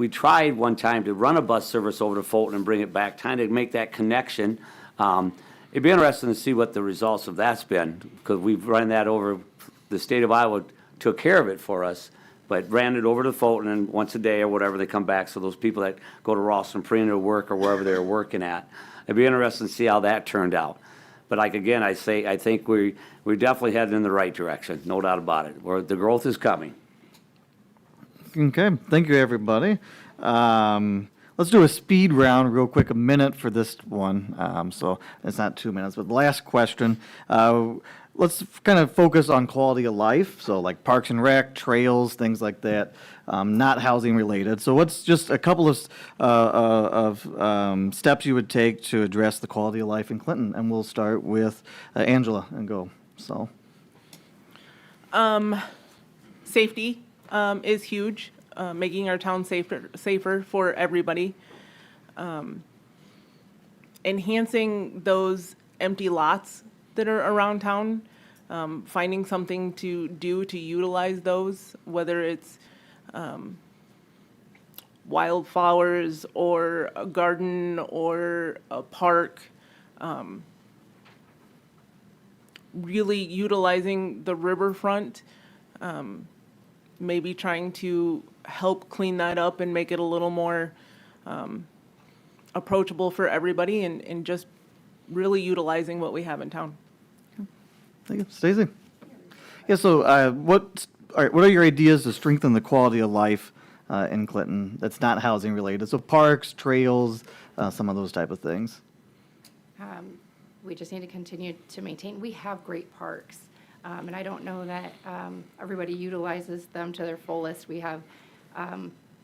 Speaker 14: tried one time to run a bus service over to Fulton and bring it back, trying to make that connection. It'd be interesting to see what the results of that's been, because we've run that over. The state of Iowa took care of it for us, but ran it over to Fulton, and once a day or whatever they come back. So those people that go to Ralston Prina to work or wherever they're working at, it'd be interesting to see how that turned out. But like again, I think we definitely headed in the right direction, no doubt about it. Where the growth is coming.
Speaker 8: Okay, thank you, everybody. Let's do a speed round real quick, a minute for this one. So it's not 2 minutes, but the last question. Let's kind of focus on quality of life, so like parks and rec, trails, things like that, not housing related. So what's just a couple of steps you would take to address the quality of life in Clinton? And we'll start with Angela and go. So.
Speaker 11: Safety is huge, making our town safer for everybody. Enhancing those empty lots that are around town, finding something to do to utilize those, whether it's wildflowers or a garden or a park, really utilizing the riverfront, maybe trying to help clean that up and make it a little more approachable for everybody, and just really utilizing what we have in town.
Speaker 8: Thank you. Stacy? Yeah, so what are your ideas to strengthen the quality of life in Clinton that's not housing related? So parks, trails, some of those type of things.
Speaker 12: We just need to continue to maintain. We have great parks, and I don't know that everybody utilizes them to their fullest. We have,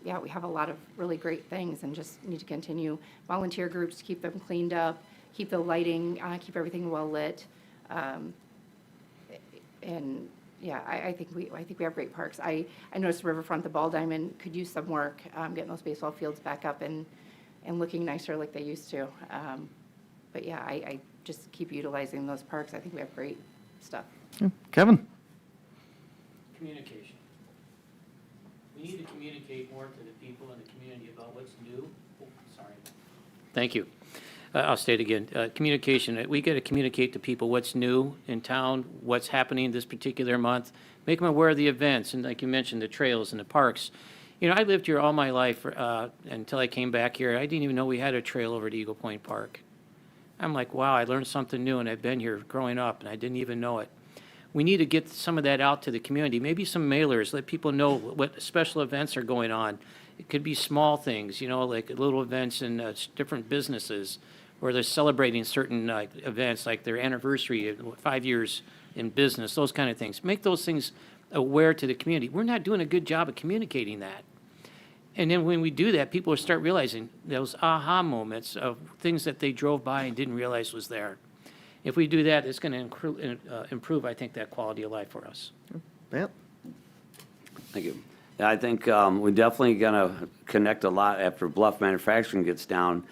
Speaker 12: we have a lot of really great things, and just need to continue volunteer groups to keep them cleaned up, keep the lighting, keep everything well lit, and yeah, I think we have great parks. I noticed the riverfront, the Ball Diamond could use some work, getting those baseball fields back up and looking nicer like they used to. But yeah, I just keep utilizing those parks. I think we have great stuff.
Speaker 8: Yeah. Kevin?
Speaker 13: Communication. We need to communicate more to the people in the community about what's new. Oh, sorry. Thank you. I'll state again, communication. We got to communicate to people what's new in town, what's happening this particular month, make them aware of the events, and like you mentioned, the trails and the parks. You know, I lived here all my life until I came back here. I didn't even know we had a trail over to Eagle Point Park. I'm like, wow, I learned something new, and I've been here growing up, and I didn't even know it. We need to get some of that out to the community, maybe some mailers, let people know what special events are going on. It could be small things, you know, like little events in different businesses where they're celebrating certain events, like their anniversary, 5 years in business, those kind of things. Make those things aware to the community. We're not doing a good job of communicating that. And then when we do that, people will start realizing those aha moments of things that they drove by and didn't realize was there. If we do that, it's going to improve, I think, that quality of life for us.
Speaker 8: Matt?
Speaker 14: Thank you. Yeah, I think we're definitely going to connect a lot after Bluff Manufacturing gets down.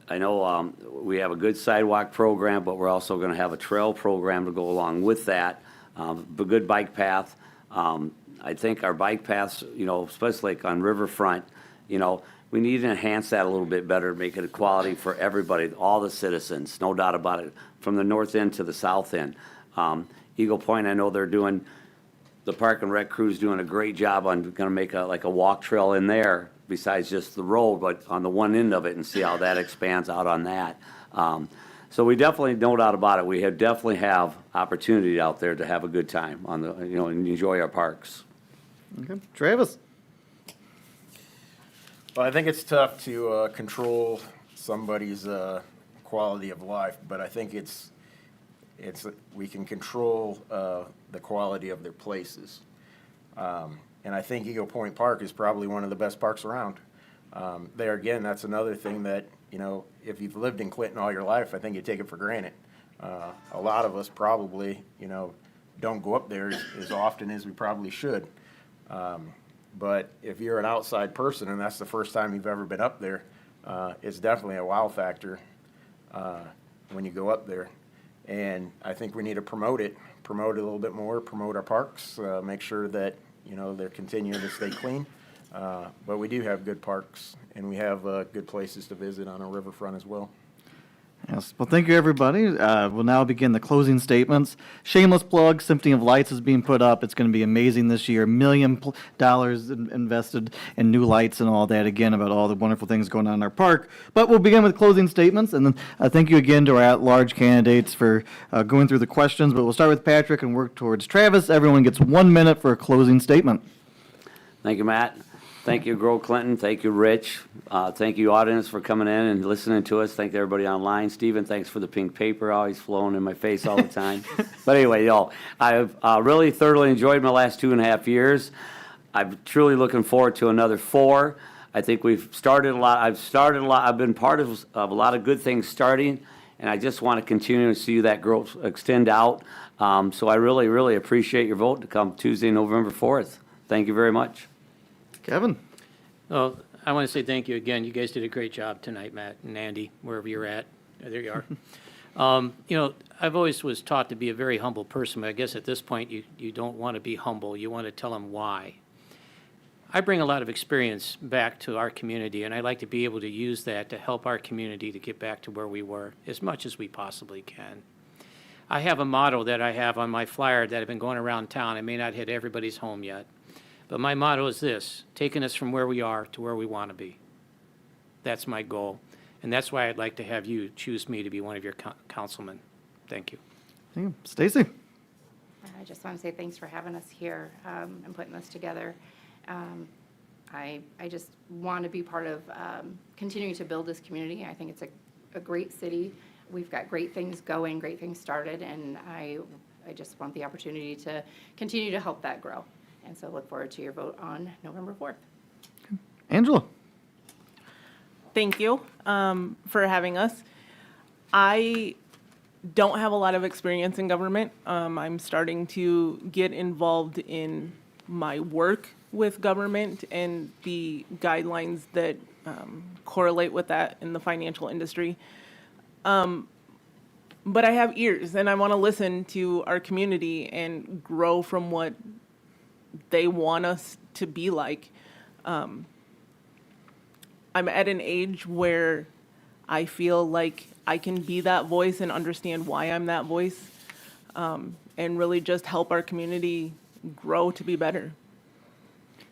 Speaker 14: I know we have a good sidewalk program, but we're also going to have a trail program to go along with that, a good bike path. I think our bike paths, you know, especially like on Riverfront, you know, we need to enhance that a little bit better, make it a quality for everybody, all the citizens, no doubt about it, from the north end to the south end. Eagle Point, I know they're doing, the Park and Rec crew's doing a great job on going to make like a walk trail in there besides just the road, but on the one end of it, and see how that expands out on that. So we definitely, no doubt about it, we definitely have opportunity out there to have a good time on the, you know, and enjoy our parks.
Speaker 8: Okay. Travis?
Speaker 10: Well, I think it's tough to control somebody's quality of life, but I think we can control the quality of their places. And I think Eagle Point Park is probably one of the best parks around. There again, that's another thing that, you know, if you've lived in Clinton all your life, I think you take it for granted. A lot of us probably, you know, don't go up there as often as we probably should. But if you're an outside person and that's the first time you've ever been up there, it's definitely a wow factor when you go up there. And I think we need to promote it a little bit more, promote our parks, make sure that, you know, they're continuing to stay clean. But we do have good parks, and we have good places to visit on our riverfront as well.
Speaker 8: Yes. Well, thank you, everybody. We'll now begin the closing statements. Shameless plug, Symphony of Lights is being put up. It's going to be amazing this year. $1 million invested in new lights and all that, again, about all the wonderful things going on in our park. But we'll begin with closing statements, and then thank you again to our at-large candidates for going through the questions. But we'll start with Patrick and work towards Travis. Everyone gets 1 minute for a closing statement.
Speaker 14: Thank you, Matt. Thank you, Grow Clinton. Thank you, Rich. Thank you, audience, for coming in and listening to us. Thank everybody online. Stephen, thanks for the pink paper always flowing in my face all the time. But anyway, y'all, I've really thoroughly enjoyed my last 2.5 years. I'm truly looking forward to another 4. I think we've started a lot. I've been part of a lot of good things starting, and I just want to continue to see that growth extend out. So I really, really appreciate your vote to come Tuesday, November 4th. Thank you very much.
Speaker 8: Kevin?
Speaker 13: Well, I want to say thank you again. You guys did a great job tonight, Matt and Andy, wherever you're at. There you are. You know, I've always was taught to be a very humble person, but I guess at this point you don't want to be humble. You want to tell them why. I bring a lot of experience back to our community, and I like to be able to use that to help our community to get back to where we were as much as we possibly can. I have a motto that I have on my flyer that I've been going around town. It may not hit everybody's home yet. But my motto is this: taking us from where we are to where we want to be. That's my goal. And that's why I'd like to have you choose me to be one of your councilmen. Thank you.
Speaker 8: Thank you. Stacy?
Speaker 12: I just want to say thanks for having us here and putting this together. I just want to be part of continuing to build this community. I think it's a great city. We've got great things going, great things started, and I just want the opportunity to continue to help that grow. And so look forward to your vote on November 4th.
Speaker 8: Angela?
Speaker 11: Thank you for having us. I don't have a lot of experience in government. I'm starting to get involved in my work with government and the guidelines that correlate with that in the financial industry. But I have ears, and I want to listen to our community and grow from what they want us to be like. I'm at an age where I feel like I can be that voice and understand why I'm that voice, and really just help our community grow to be better.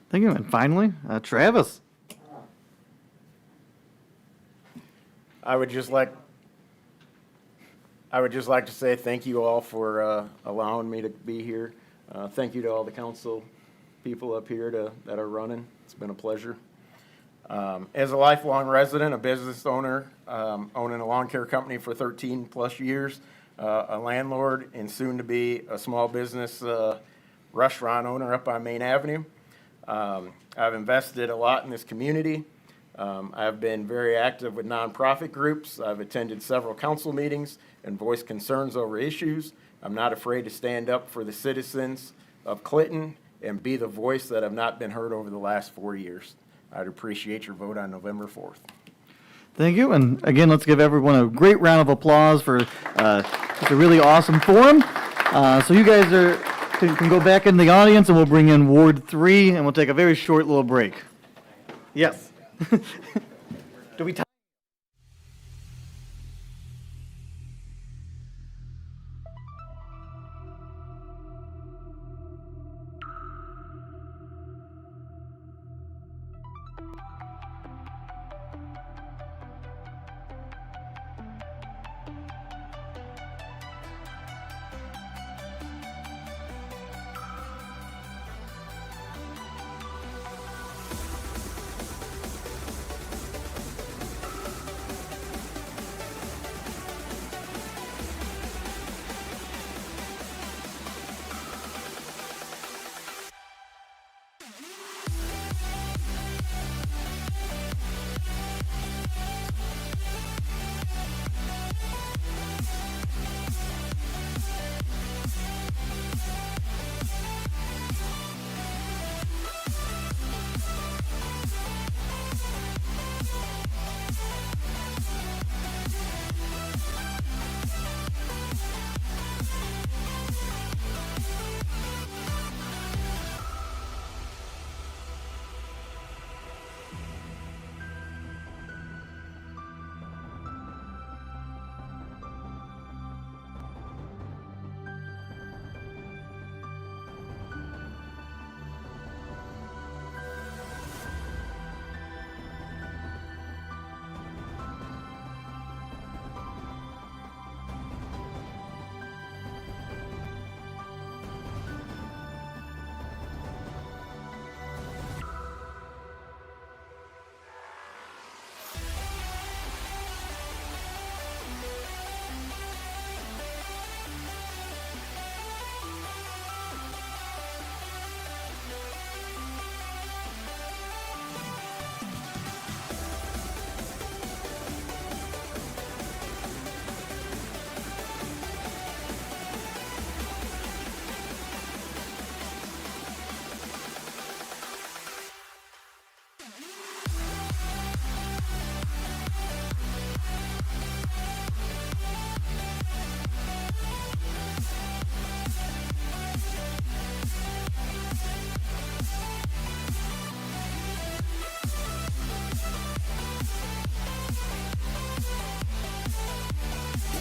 Speaker 8: Thank you. And finally, Travis?
Speaker 10: I would just like to say thank you all for allowing me to be here. Thank you to all the council people up here that are running. It's been a pleasure. As a lifelong resident, a business owner, owning a lawn care company for 13 plus years, a landlord, and soon to be a small business restaurant owner up on Main Avenue. I've invested a lot in this community. I've been very active with nonprofit groups. I've attended several council meetings and voiced concerns over issues. I'm not afraid to stand up for the citizens of Clinton and be the voice that have not been heard over the last 4 years. I'd appreciate your vote on November 4th.
Speaker 8: Thank you. And again, let's give everyone a great round of applause for just a really awesome forum. So you guys can go back in the audience, and we'll bring in Ward 3, and we'll take a very short little break. Yes. Do we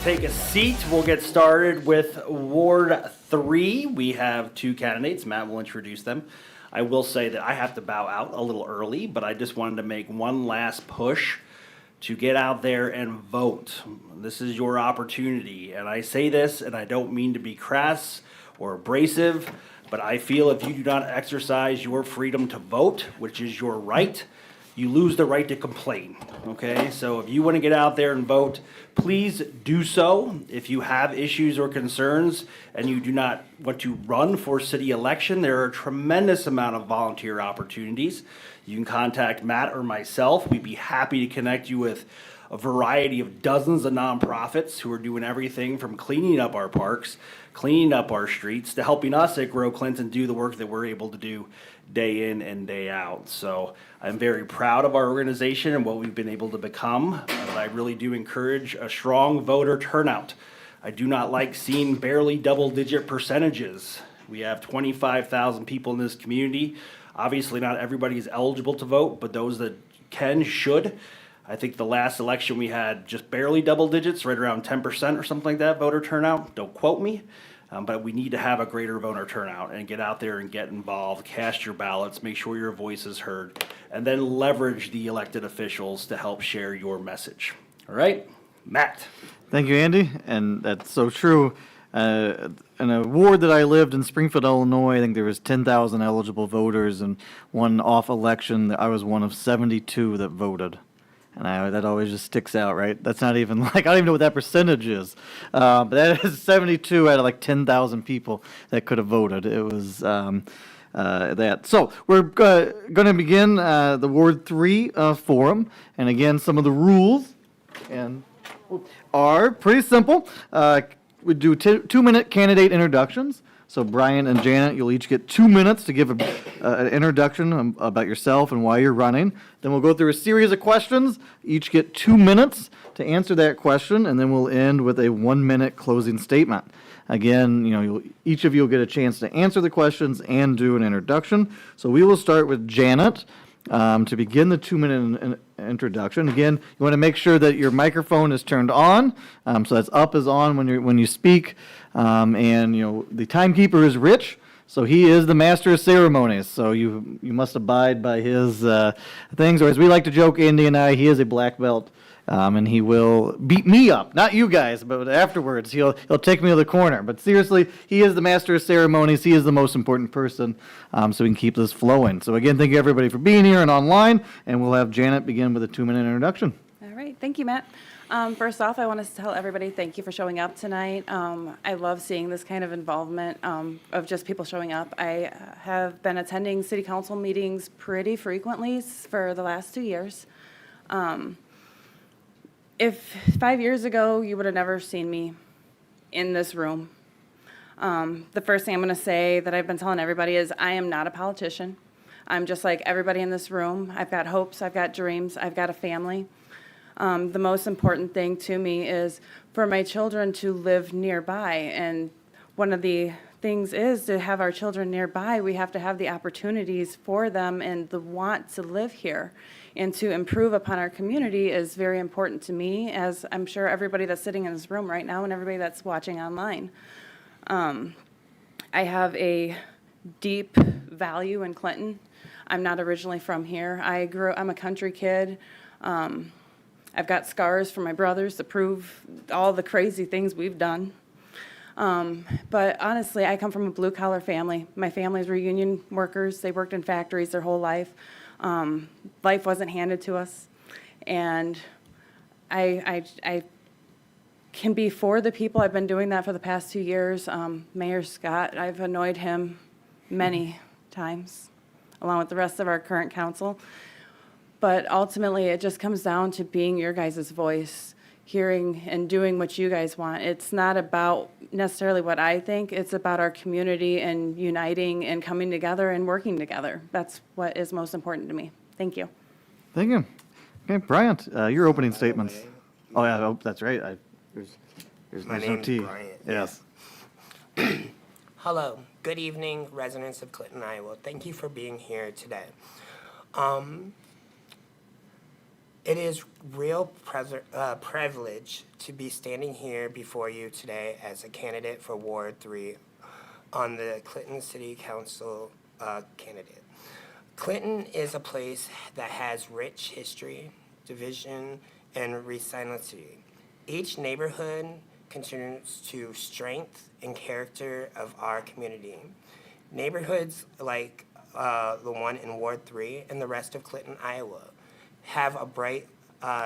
Speaker 15: take a seat. We'll get started with Ward 3. We have 2 candidates. Matt will introduce them. I will say that I have to bow out a little early, but I just wanted to make one last push to get out there and vote. This is your opportunity. And I say this, and I don't mean to be crass or abrasive, but I feel if you do not exercise your freedom to vote, which is your right, you lose the right to complain, okay? So if you want to get out there and vote, please do so. If you have issues or concerns and you do not want to run for city election, there are a tremendous amount of volunteer opportunities. You can contact Matt or myself. We'd be happy to connect you with a variety of dozens of nonprofits who are doing everything from cleaning up our parks, cleaning up our streets, to helping us at Grow Clinton do the work that we're able to do day in and day out. So I'm very proud of our organization and what we've been able to become, but I really do encourage a strong voter turnout. I do not like seeing barely double-digit percentages. We have 25,000 people in this community. Obviously, not everybody is eligible to vote, but those that can should. I think the last election we had just barely double digits, right around 10% or something like that voter turnout. Don't quote me. But we need to have a greater voter turnout and get out there and get involved, cast your ballots, make sure your voice is heard, and then leverage the elected officials to help share your message. All right, Matt.
Speaker 8: Thank you, Andy, and that's so true. In a ward that I lived in, Springfield, Illinois, I think there was 10,000 eligible voters, and one off election, I was one of 72 that voted. And that always just sticks out, right? That's not even like, I don't even know what that percentage is. But that is 72 out of like 10,000 people that could have voted. It was that. So we're going to begin the Ward 3 forum. And again, some of the rules are pretty simple. We do 2-minute candidate introductions. So Brian and Janet, you'll each get 2 minutes to give an introduction about yourself and why you're running. Then we'll go through a series of questions. Each get 2 minutes to answer that question, and then we'll end with a 1-minute closing statement. Again, each of you will get a chance to answer the questions and do an introduction. So we will start with Janet to begin the 2-minute introduction. Again, you want to make sure that your microphone is turned on. So that's up is on when you speak. The timekeeper is Rich, so he is the master of ceremonies. So you must abide by his things, or as we like to joke, Andy and I, he is a black belt, and he will beat me up, not you guys, but afterwards he'll take me to the corner. But seriously, he is the master of ceremonies. He is the most important person, so we can keep this flowing. So again, thank you everybody for being here and online, and we'll have Janet begin with a 2-minute introduction.
Speaker 16: All right, thank you, Matt. First off, I want to tell everybody thank you for showing up tonight. I love seeing this kind of involvement of just people showing up. I have been attending city council meetings pretty frequently for the last 2 years. If 5 years ago, you would have never seen me in this room. The first thing I'm going to say that I've been telling everybody is I am not a politician. I'm just like everybody in this room. I've got hopes, I've got dreams, I've got a family. The most important thing to me is for my children to live nearby. And one of the things is to have our children nearby, we have to have the opportunities for them and the want to live here. And to improve upon our community is very important to me, as I'm sure everybody that's sitting in this room right now and everybody that's watching online. I have a deep value in Clinton. I'm not originally from here. I'm a country kid. I've got scars from my brothers to prove all the crazy things we've done. But honestly, I come from a blue-collar family. My family's were union workers. They worked in factories their whole life. Life wasn't handed to us. And I can be for the people. I've been doing that for the past 2 years. Mayor Scott, I've annoyed him many times, along with the rest of our current council. But ultimately, it just comes down to being your guys' voice, hearing and doing what you guys want. It's not about necessarily what I think. It's about our community and uniting and coming together and working together. That's what is most important to me. Thank you.
Speaker 8: Thank you. Okay, Bryant, your opening statements. Oh, yeah, that's right. There's
Speaker 17: My
Speaker 8: no
Speaker 17: name's
Speaker 8: T.
Speaker 17: Bryant.
Speaker 8: Yes.
Speaker 17: Hello. Good evening, residents of Clinton, Iowa. Thank you for being here today. It is real privilege to be standing here before you today as a candidate for Ward 3 on the Clinton City Council candidate. Clinton is a place that has rich history, division, and resiliency. Each neighborhood contributes to strength and character of our community. Neighborhoods like the one in Ward 3 and the rest of Clinton, Iowa, have a bright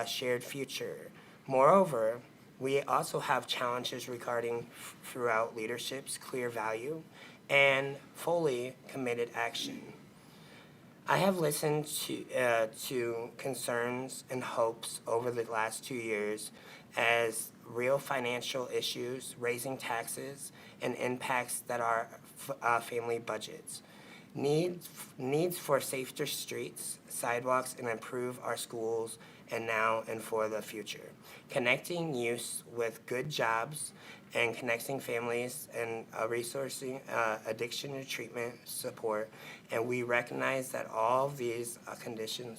Speaker 17: shared future. Moreover, we also have challenges regarding throughout leadership's clear value and fully committed action. I have listened to concerns and hopes over the last 2 years as real financial issues, raising taxes, and impacts that are family budgets. Needs for safer streets, sidewalks, and improve our schools and now and for the future. Connecting youth with good jobs and connecting families and resourcing addiction and treatment support. And we recognize that all of these conditions.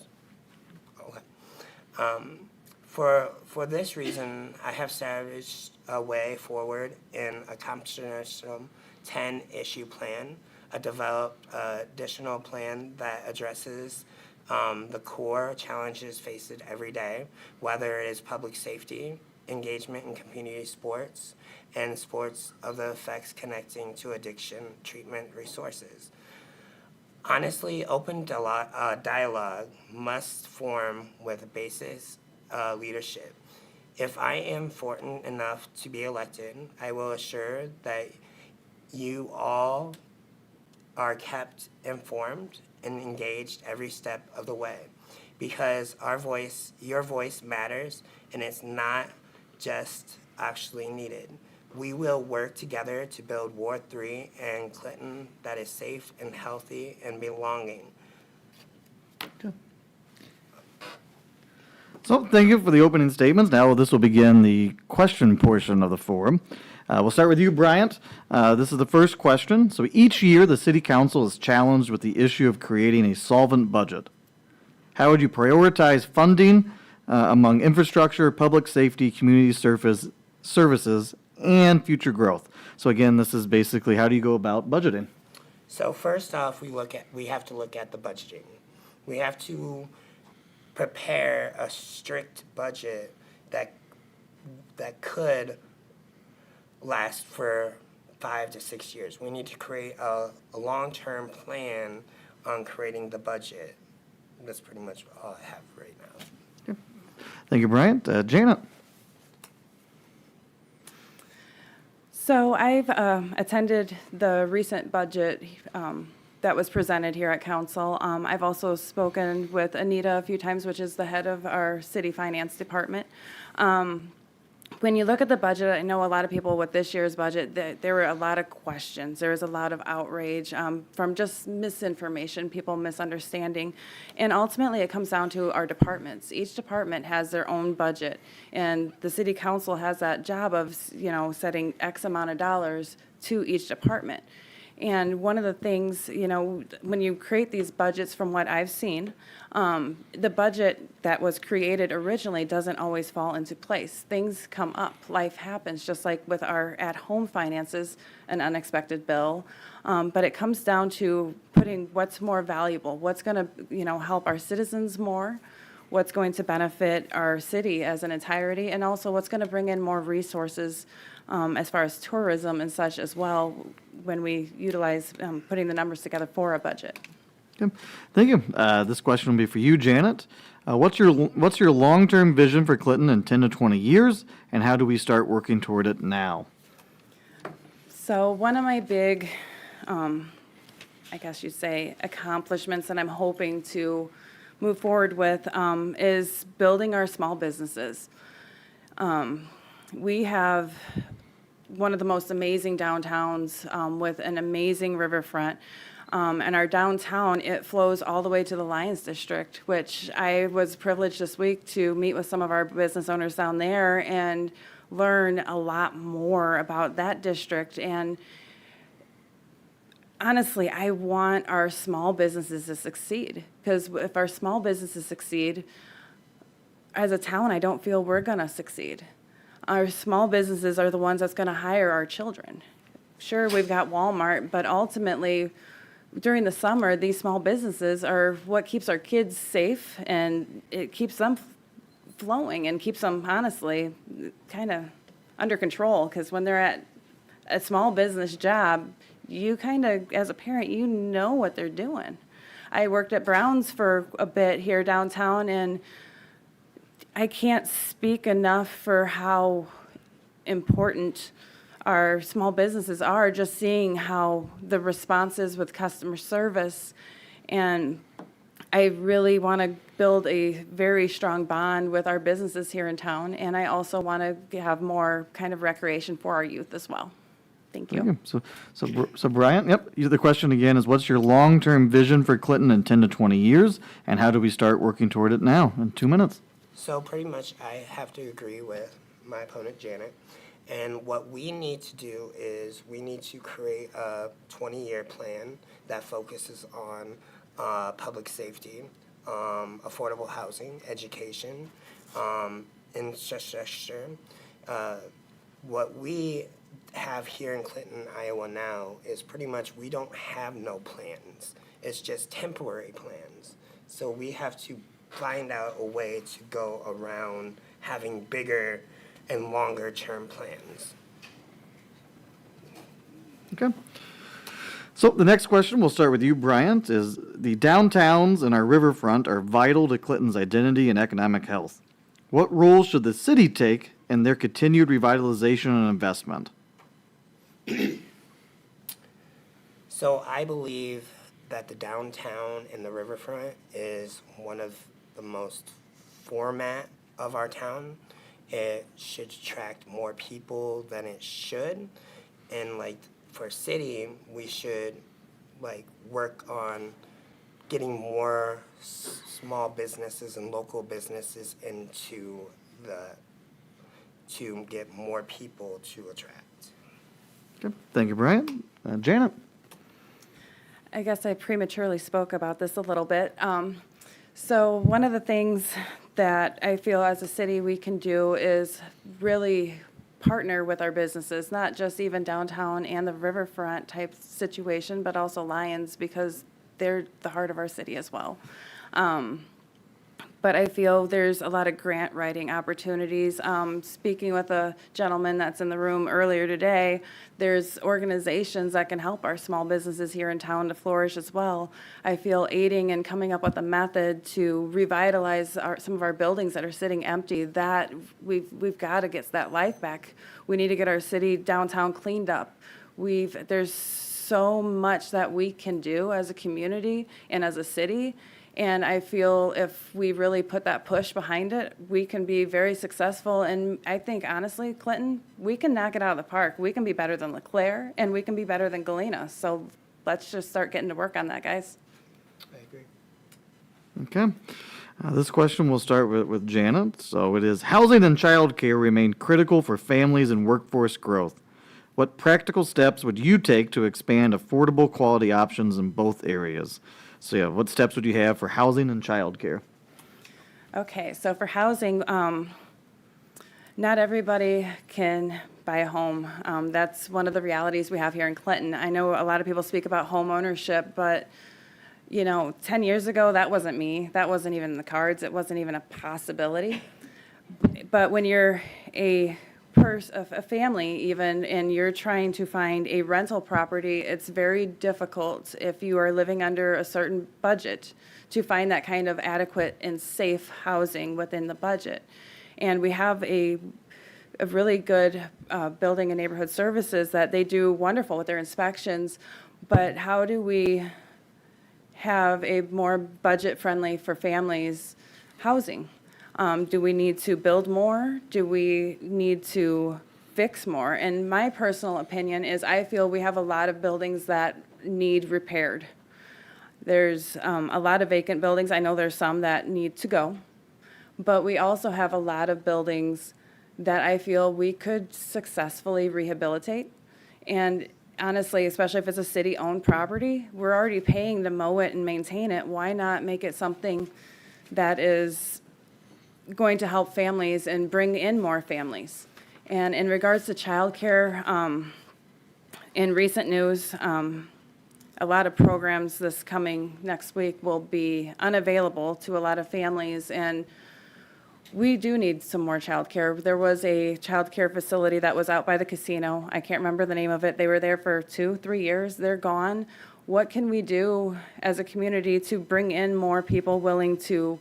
Speaker 17: For this reason, I have established a way forward in a comprehensive 10-issue plan, a developed additional plan that addresses the core challenges faced every day, whether it is public safety, engagement in community sports, and sports of the effects connecting to addiction treatment resources. Honestly, open dialogue must form with basis leadership. If I am fortunate enough to be elected, I will assure that you all are kept informed and engaged every step of the way, because your voice matters, and it's not just actually needed. We will work together to build Ward 3 and Clinton that is safe and healthy and belonging.
Speaker 8: So thank you for the opening statements. Now this will begin the question portion of the forum. We'll start with you, Bryant. This is the first question. So each year, the City Council is challenged with the issue of creating a solvent budget. How would you prioritize funding among infrastructure, public safety, community services, and future growth? So again, this is basically how do you go about budgeting?
Speaker 17: So first off, we have to look at the budgeting. We have to prepare a strict budget that could last for 5 to 6 years. We need to create a long-term plan on creating the budget. That's pretty much all I have right now.
Speaker 8: Thank you, Bryant. Janet?
Speaker 16: So I've attended the recent budget that was presented here at council. I've also spoken with Anita a few times, which is the head of our city finance department. When you look at the budget, I know a lot of people with this year's budget, there were a lot of questions. There was a lot of outrage from just misinformation, people misunderstanding. And ultimately, it comes down to our departments. Each department has their own budget. And the city council has that job of, setting X amount of dollars to each department. And one of the things, when you create these budgets, from what I've seen, the budget that was created originally doesn't always fall into place. Things come up, life happens, just like with our at-home finances, an unexpected bill. But it comes down to putting what's more valuable, what's going to, help our citizens more, what's going to benefit our city as an entirety, and also what's going to bring in more resources as far as tourism and such as well when we utilize putting the numbers together for a budget.
Speaker 8: Okay. Thank you. This question will be for you, Janet. What's your long-term vision for Clinton in 10 to 20 years, and how do we start working toward it now?
Speaker 16: So one of my big, I guess you'd say, accomplishments that I'm hoping to move forward with is building our small businesses. We have one of the most amazing downtowns with an amazing riverfront. And our downtown, it flows all the way to the Lions District, which I was privileged this week to meet with some of our business owners down there and learn a lot more about that district. And honestly, I want our small businesses to succeed, because if our small businesses succeed, as a town, I don't feel we're going to succeed. Our small businesses are the ones that's going to hire our children. Sure, we've got Walmart, but ultimately, during the summer, these small businesses are what keeps our kids safe, and it keeps them flowing and keeps them, honestly, kind of under control. Because when they're at a small business job, you kind of, as a parent, you know what they're doing. I worked at Brown's for a bit here downtown, and I can't speak enough for how important our small businesses are, just seeing how the response is with customer service. And I really want to build a very strong bond with our businesses here in town, and I also want to have more kind of recreation for our youth as well. Thank you.
Speaker 8: So Brian, yep, the question again is, what's your long-term vision for Clinton in 10 to 20 years, and how do we start working toward it now in 2 minutes?
Speaker 17: So pretty much I have to agree with my opponent, Janet. And what we need to do is we need to create a 20-year plan that focuses on public safety, affordable housing, education, infrastructure. What we have here in Clinton, Iowa now is pretty much we don't have no plans. It's just temporary plans. So we have to find out a way to go around having bigger and longer term plans.
Speaker 8: Okay. So the next question, we'll start with you, Bryant, is the downtowns and our riverfront are vital to Clinton's identity and economic health. What role should the city take in their continued revitalization and investment?
Speaker 17: So I believe that the downtown and the riverfront is one of the most format of our town. It should attract more people than it should. And like for city, we should like work on getting more small businesses and local businesses into to get more people to attract.
Speaker 8: Okay. Thank you, Brian. Janet?
Speaker 16: I guess I prematurely spoke about this a little bit. So one of the things that I feel as a city we can do is really partner with our businesses, not just even downtown and the riverfront type situation, but also Lions, because they're the heart of our city as well. But I feel there's a lot of grant writing opportunities. Speaking with a gentleman that's in the room earlier today, there's organizations that can help our small businesses here in town to flourish as well. I feel aiding and coming up with a method to revitalize some of our buildings that are sitting empty, that we've got to get that life back. We need to get our city downtown cleaned up. There's so much that we can do as a community and as a city. And I feel if we really put that push behind it, we can be very successful. And I think, honestly, Clinton, we can knock it out of the park. We can be better than LeClaire, and we can be better than Galena. So let's just start getting to work on that, guys.
Speaker 17: I agree.
Speaker 8: Okay. This question will start with Janet. So it is, housing and childcare remain critical for families and workforce growth. What practical steps would you take to expand affordable quality options in both areas? So yeah, what steps would you have for housing and childcare?
Speaker 16: Okay, so for housing, not everybody can buy a home. That's one of the realities we have here in Clinton. I know a lot of people speak about home ownership, but 10 years ago, that wasn't me. That wasn't even in the cards. It wasn't even a possibility. But when you're a family even, and you're trying to find a rental property, it's very difficult if you are living under a certain budget to find that kind of adequate and safe housing within the budget. And we have a really good building and neighborhood services that they do wonderful with their inspections, but how do we have a more budget-friendly for families housing? Do we need to build more? Do we need to fix more? And my personal opinion is I feel we have a lot of buildings that need repaired. There's a lot of vacant buildings. I know there's some that need to go. But we also have a lot of buildings that I feel we could successfully rehabilitate. And honestly, especially if it's a city-owned property, we're already paying to mow it and maintain it. Why not make it something that is going to help families and bring in more families. And in regards to childcare, in recent news, a lot of programs this coming next week will be unavailable to a lot of families, and we do need some more childcare. There was a childcare facility that was out by the casino. I can't remember the name of it. They were there for 2-3 years. They're gone. What can we do as a community to bring in more people willing to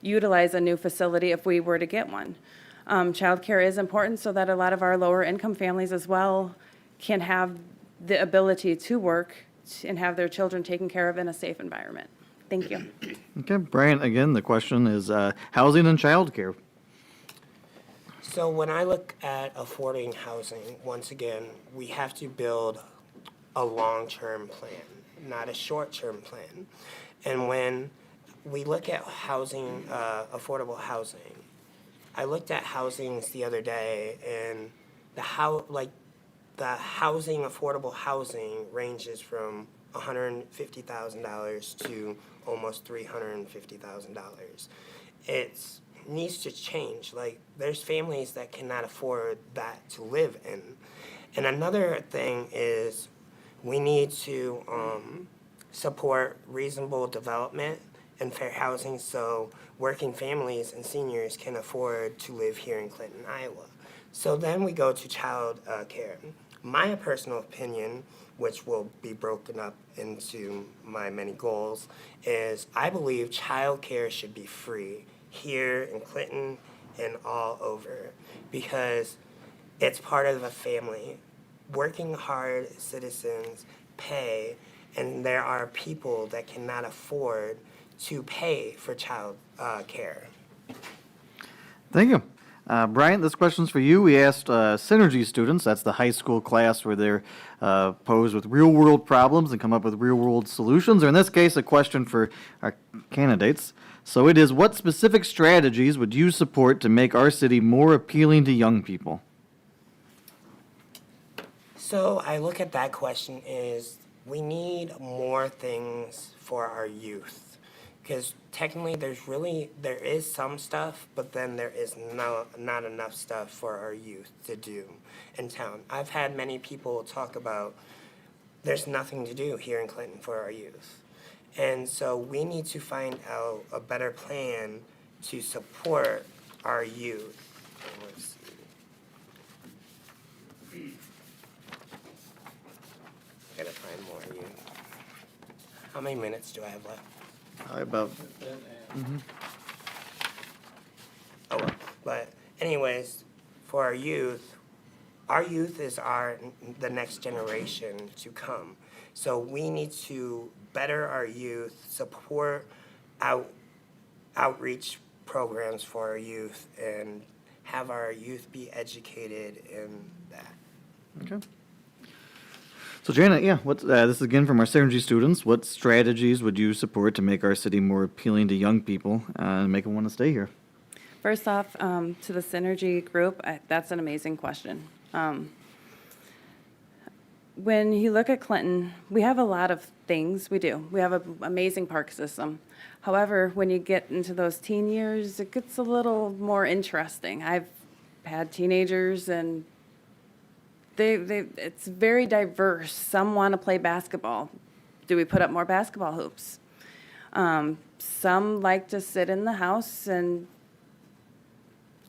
Speaker 16: utilize a new facility if we were to get one? Childcare is important so that a lot of our lower income families as well can have the ability to work and have their children taken care of in a safe environment. Thank you.
Speaker 8: Okay, Brian, again, the question is housing and childcare.
Speaker 17: So when I look at affording housing, once again, we have to build a long-term plan, not a short-term plan. And when we look at housing, affordable housing, I looked at housings the other day, and the housing, affordable housing ranges from $150,000 to almost $350,000. It needs to change. Like, there's families that cannot afford that to live in. And another thing is we need to support reasonable development and fair housing so working families and seniors can afford to live here in Clinton, Iowa. So then we go to child care. My personal opinion, which will be broken up into my many goals, is I believe child care should be free here in Clinton and all over because it's part of a family. Working hard citizens pay, and there are people that cannot afford to pay for child care.
Speaker 8: Thank you. Brian, this question's for you. We asked Synergy students, that's the high school class where they're posed with real-world problems and come up with real-world solutions, or in this case, a question for our candidates. So it is, what specific strategies would you support to make our city more appealing to young people?
Speaker 17: So I look at that question is we need more things for our youth. Because technically there is some stuff, but then there is not enough stuff for our youth to do in town. I've had many people talk about there's nothing to do here in Clinton for our youth. And so we need to find out a better plan to support our youth. Let's see. Gotta find more youth. How many minutes do I have left?
Speaker 8: About.
Speaker 17: Oh, well. But anyways, for our youth is the next generation to come. So we need to better our youth, support outreach programs for our youth, and have our youth be educated in that.
Speaker 8: Okay. So Janet, yeah, this is again from our Synergy students. What strategies would you support to make our city more appealing to young people and make them want to stay here?
Speaker 16: First off, to the Synergy group, that's an amazing question. When you look at Clinton, we have a lot of things. We do. We have an amazing park system. However, when you get into those teen years, it gets a little more interesting. I've had teenagers, and it's very diverse. Some want to play basketball. Do we put up more basketball hoops? Some like to sit in the house and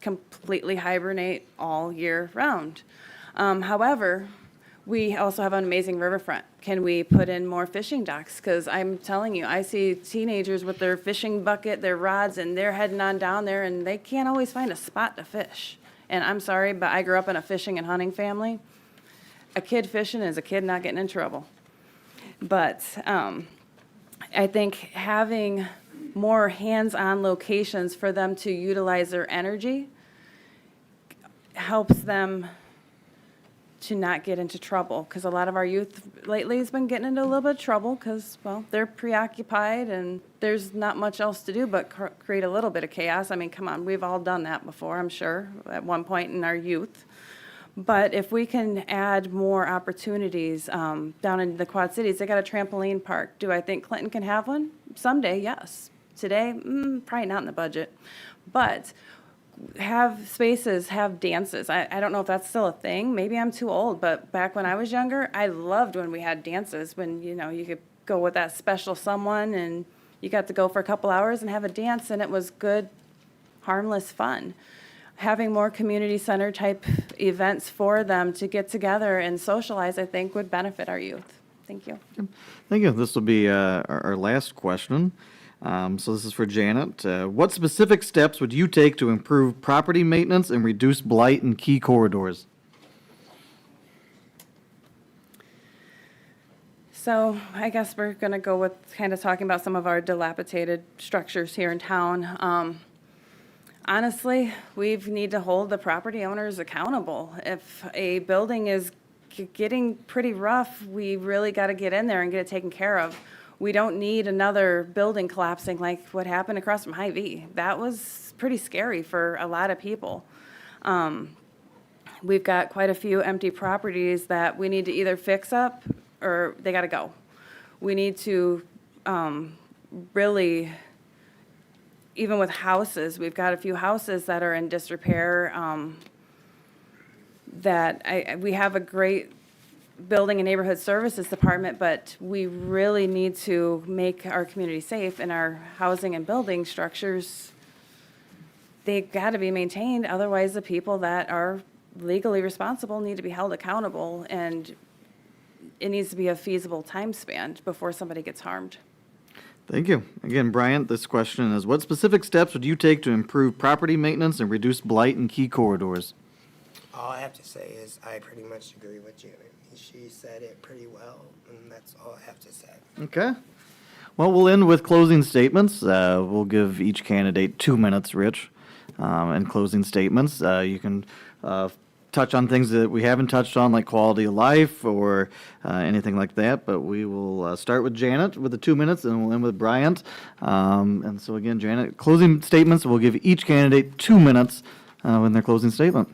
Speaker 16: completely hibernate all year round. However, we also have an amazing riverfront. Can we put in more fishing docks? Because I'm telling you, I see teenagers with their fishing bucket, their rods, and they're heading on down there, and they can't always find a spot to fish. And I'm sorry, but I grew up in a fishing and hunting family. A kid fishing is a kid not getting in trouble. But I think having more hands-on locations for them to utilize their energy helps them to not get into trouble, because a lot of our youth lately has been getting into a little bit of trouble because, well, they're preoccupied and there's not much else to do but create a little bit of chaos. I mean, come on, we've all done that before, I'm sure, at one point in our youth. But if we can add more opportunities down in the Quad Cities, they got a trampoline park. Do I think Clinton can have one? Someday, yes. Today, probably not in the budget. But have spaces, have dances. I don't know if that's still a thing. Maybe I'm too old, but back when I was younger, I loved when we had dances, when, you know, you could go with that special someone and you got to go for a couple hours and have a dance, and it was good, harmless fun. Having more community center type events for them to get together and socialize, I think would benefit our youth. Thank you.
Speaker 8: Thank you. This will be our last question. So this is for Janet. What specific steps would you take to improve property maintenance and reduce blight in key corridors?
Speaker 16: So I guess we're going to go with kind of talking about some of our dilapidated structures here in town. Honestly, we need to hold the property owners accountable. If a building is getting pretty rough, we really got to get in there and get it taken care of. We don't need another building collapsing like what happened across from Hy-Vee. That was pretty scary for a lot of people. We've got quite a few empty properties that we need to either fix up or they got to go. We need to really, even with houses, we've got a few houses that are in disrepair. We have a great building and neighborhood services department, but we really need to make our community safe, and our housing and building structures, they got to be maintained. Otherwise, the people that are legally responsible need to be held accountable, and it needs to be a feasible time span before somebody gets harmed.
Speaker 8: Thank you. Again, Bryant, this question is, what specific steps would you take to improve property maintenance and reduce blight in key corridors?
Speaker 17: All I have to say is I pretty much agree with Janet. She said it pretty well, and that's all I have to say.
Speaker 8: Okay. Well, we'll end with closing statements. We'll give each candidate 2 minutes, Rich, in closing statements. You can touch on things that we haven't touched on, like quality of life or anything like that, but we will start with Janet with the 2 minutes, and we'll end with Bryant. And so again, Janet, closing statements, we'll give each candidate 2 minutes in their closing statement.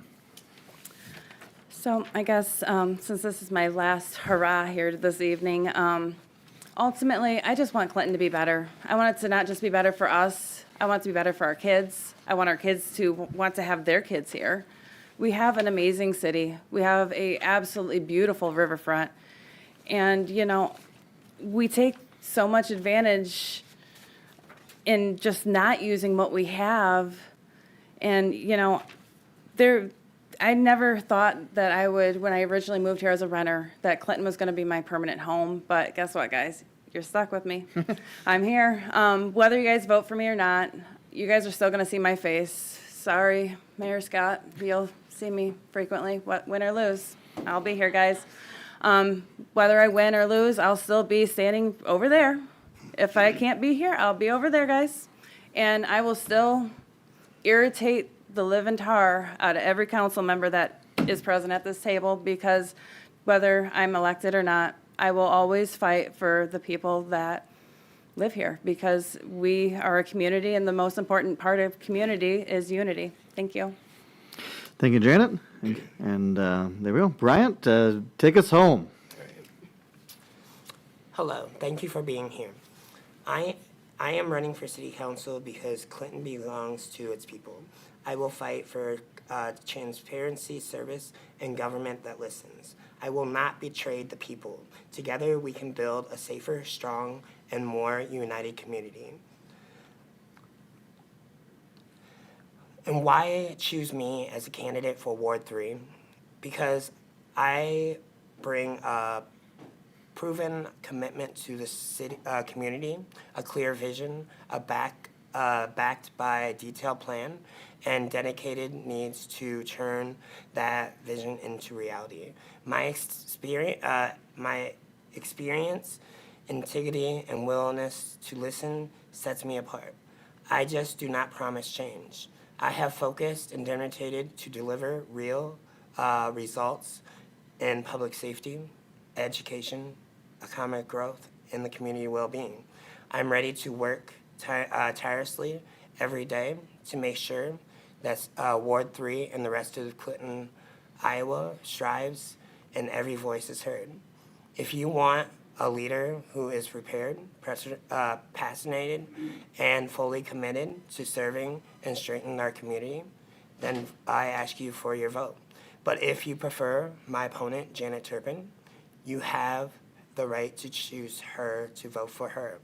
Speaker 16: So I guess since this is my last hurrah here this evening, ultimately, I just want Clinton to be better. I want it to not just be better for us. I want it to be better for our kids. I want our kids to want to have their kids here. We have an amazing city. We have a absolutely beautiful riverfront. And, you know, we take so much advantage in just not using what we have. And, you know, I never thought that I would, when I originally moved here as a renter, that Clinton was going to be my permanent home. But guess what, guys? You're stuck with me. I'm here. Whether you guys vote for me or not, you guys are still going to see my face. Sorry, Mayor Scott. You'll see me frequently, win or lose. I'll be here, guys. Whether I win or lose, I'll still be standing over there. If I can't be here, I'll be over there, guys. And I will still irritate the living tar out of every council member that is present at this table, because whether I'm elected or not, I will always fight for the people that live here, because we are a community, and the most important part of community is unity. Thank you.
Speaker 8: Thank you, Janet. And there we go. Bryant, take us home.
Speaker 17: Hello, thank you for being here. I am running for city council because Clinton belongs to its people. I will fight for transparency, service, and government that listens. I will not betray the people. Together, we can build a safer, strong, and more united community. And why choose me as a candidate for Ward 3? Because I bring a proven commitment to the city, community, a clear vision, backed by a detailed plan, and dedicated needs to turn that vision into reality. My experience, integrity, and willingness to listen sets me apart. I just do not promise change. I have focused and dedicated to deliver real results in public safety, education, economic growth, and the community well-being. I'm ready to work tirelessly every day to make sure that Ward 3 and the rest of Clinton, Iowa strives and every voice is heard. If you want a leader who is prepared, passionate, and fully committed to serving and strengthening our community, then I ask you for your vote. But if you prefer my opponent, Janet Turpin, you have the right to choose her, to vote for her.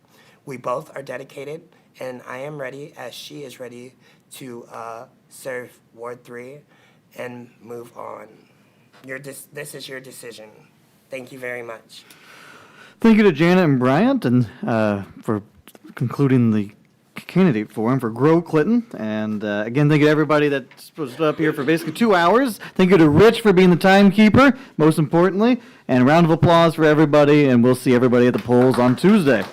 Speaker 17: We both are dedicated, and I am ready, as she is ready, to serve Ward 3 and move on. This is your decision. Thank you very much.
Speaker 8: Thank you to Janet and Bryant and for concluding the candidate forum for Grow Clinton. And again, thank you to everybody that was up here for basically 2 hours. Thank you to Rich for being the timekeeper, most importantly. And a round of applause for everybody, and we'll see everybody at the polls on Tuesday.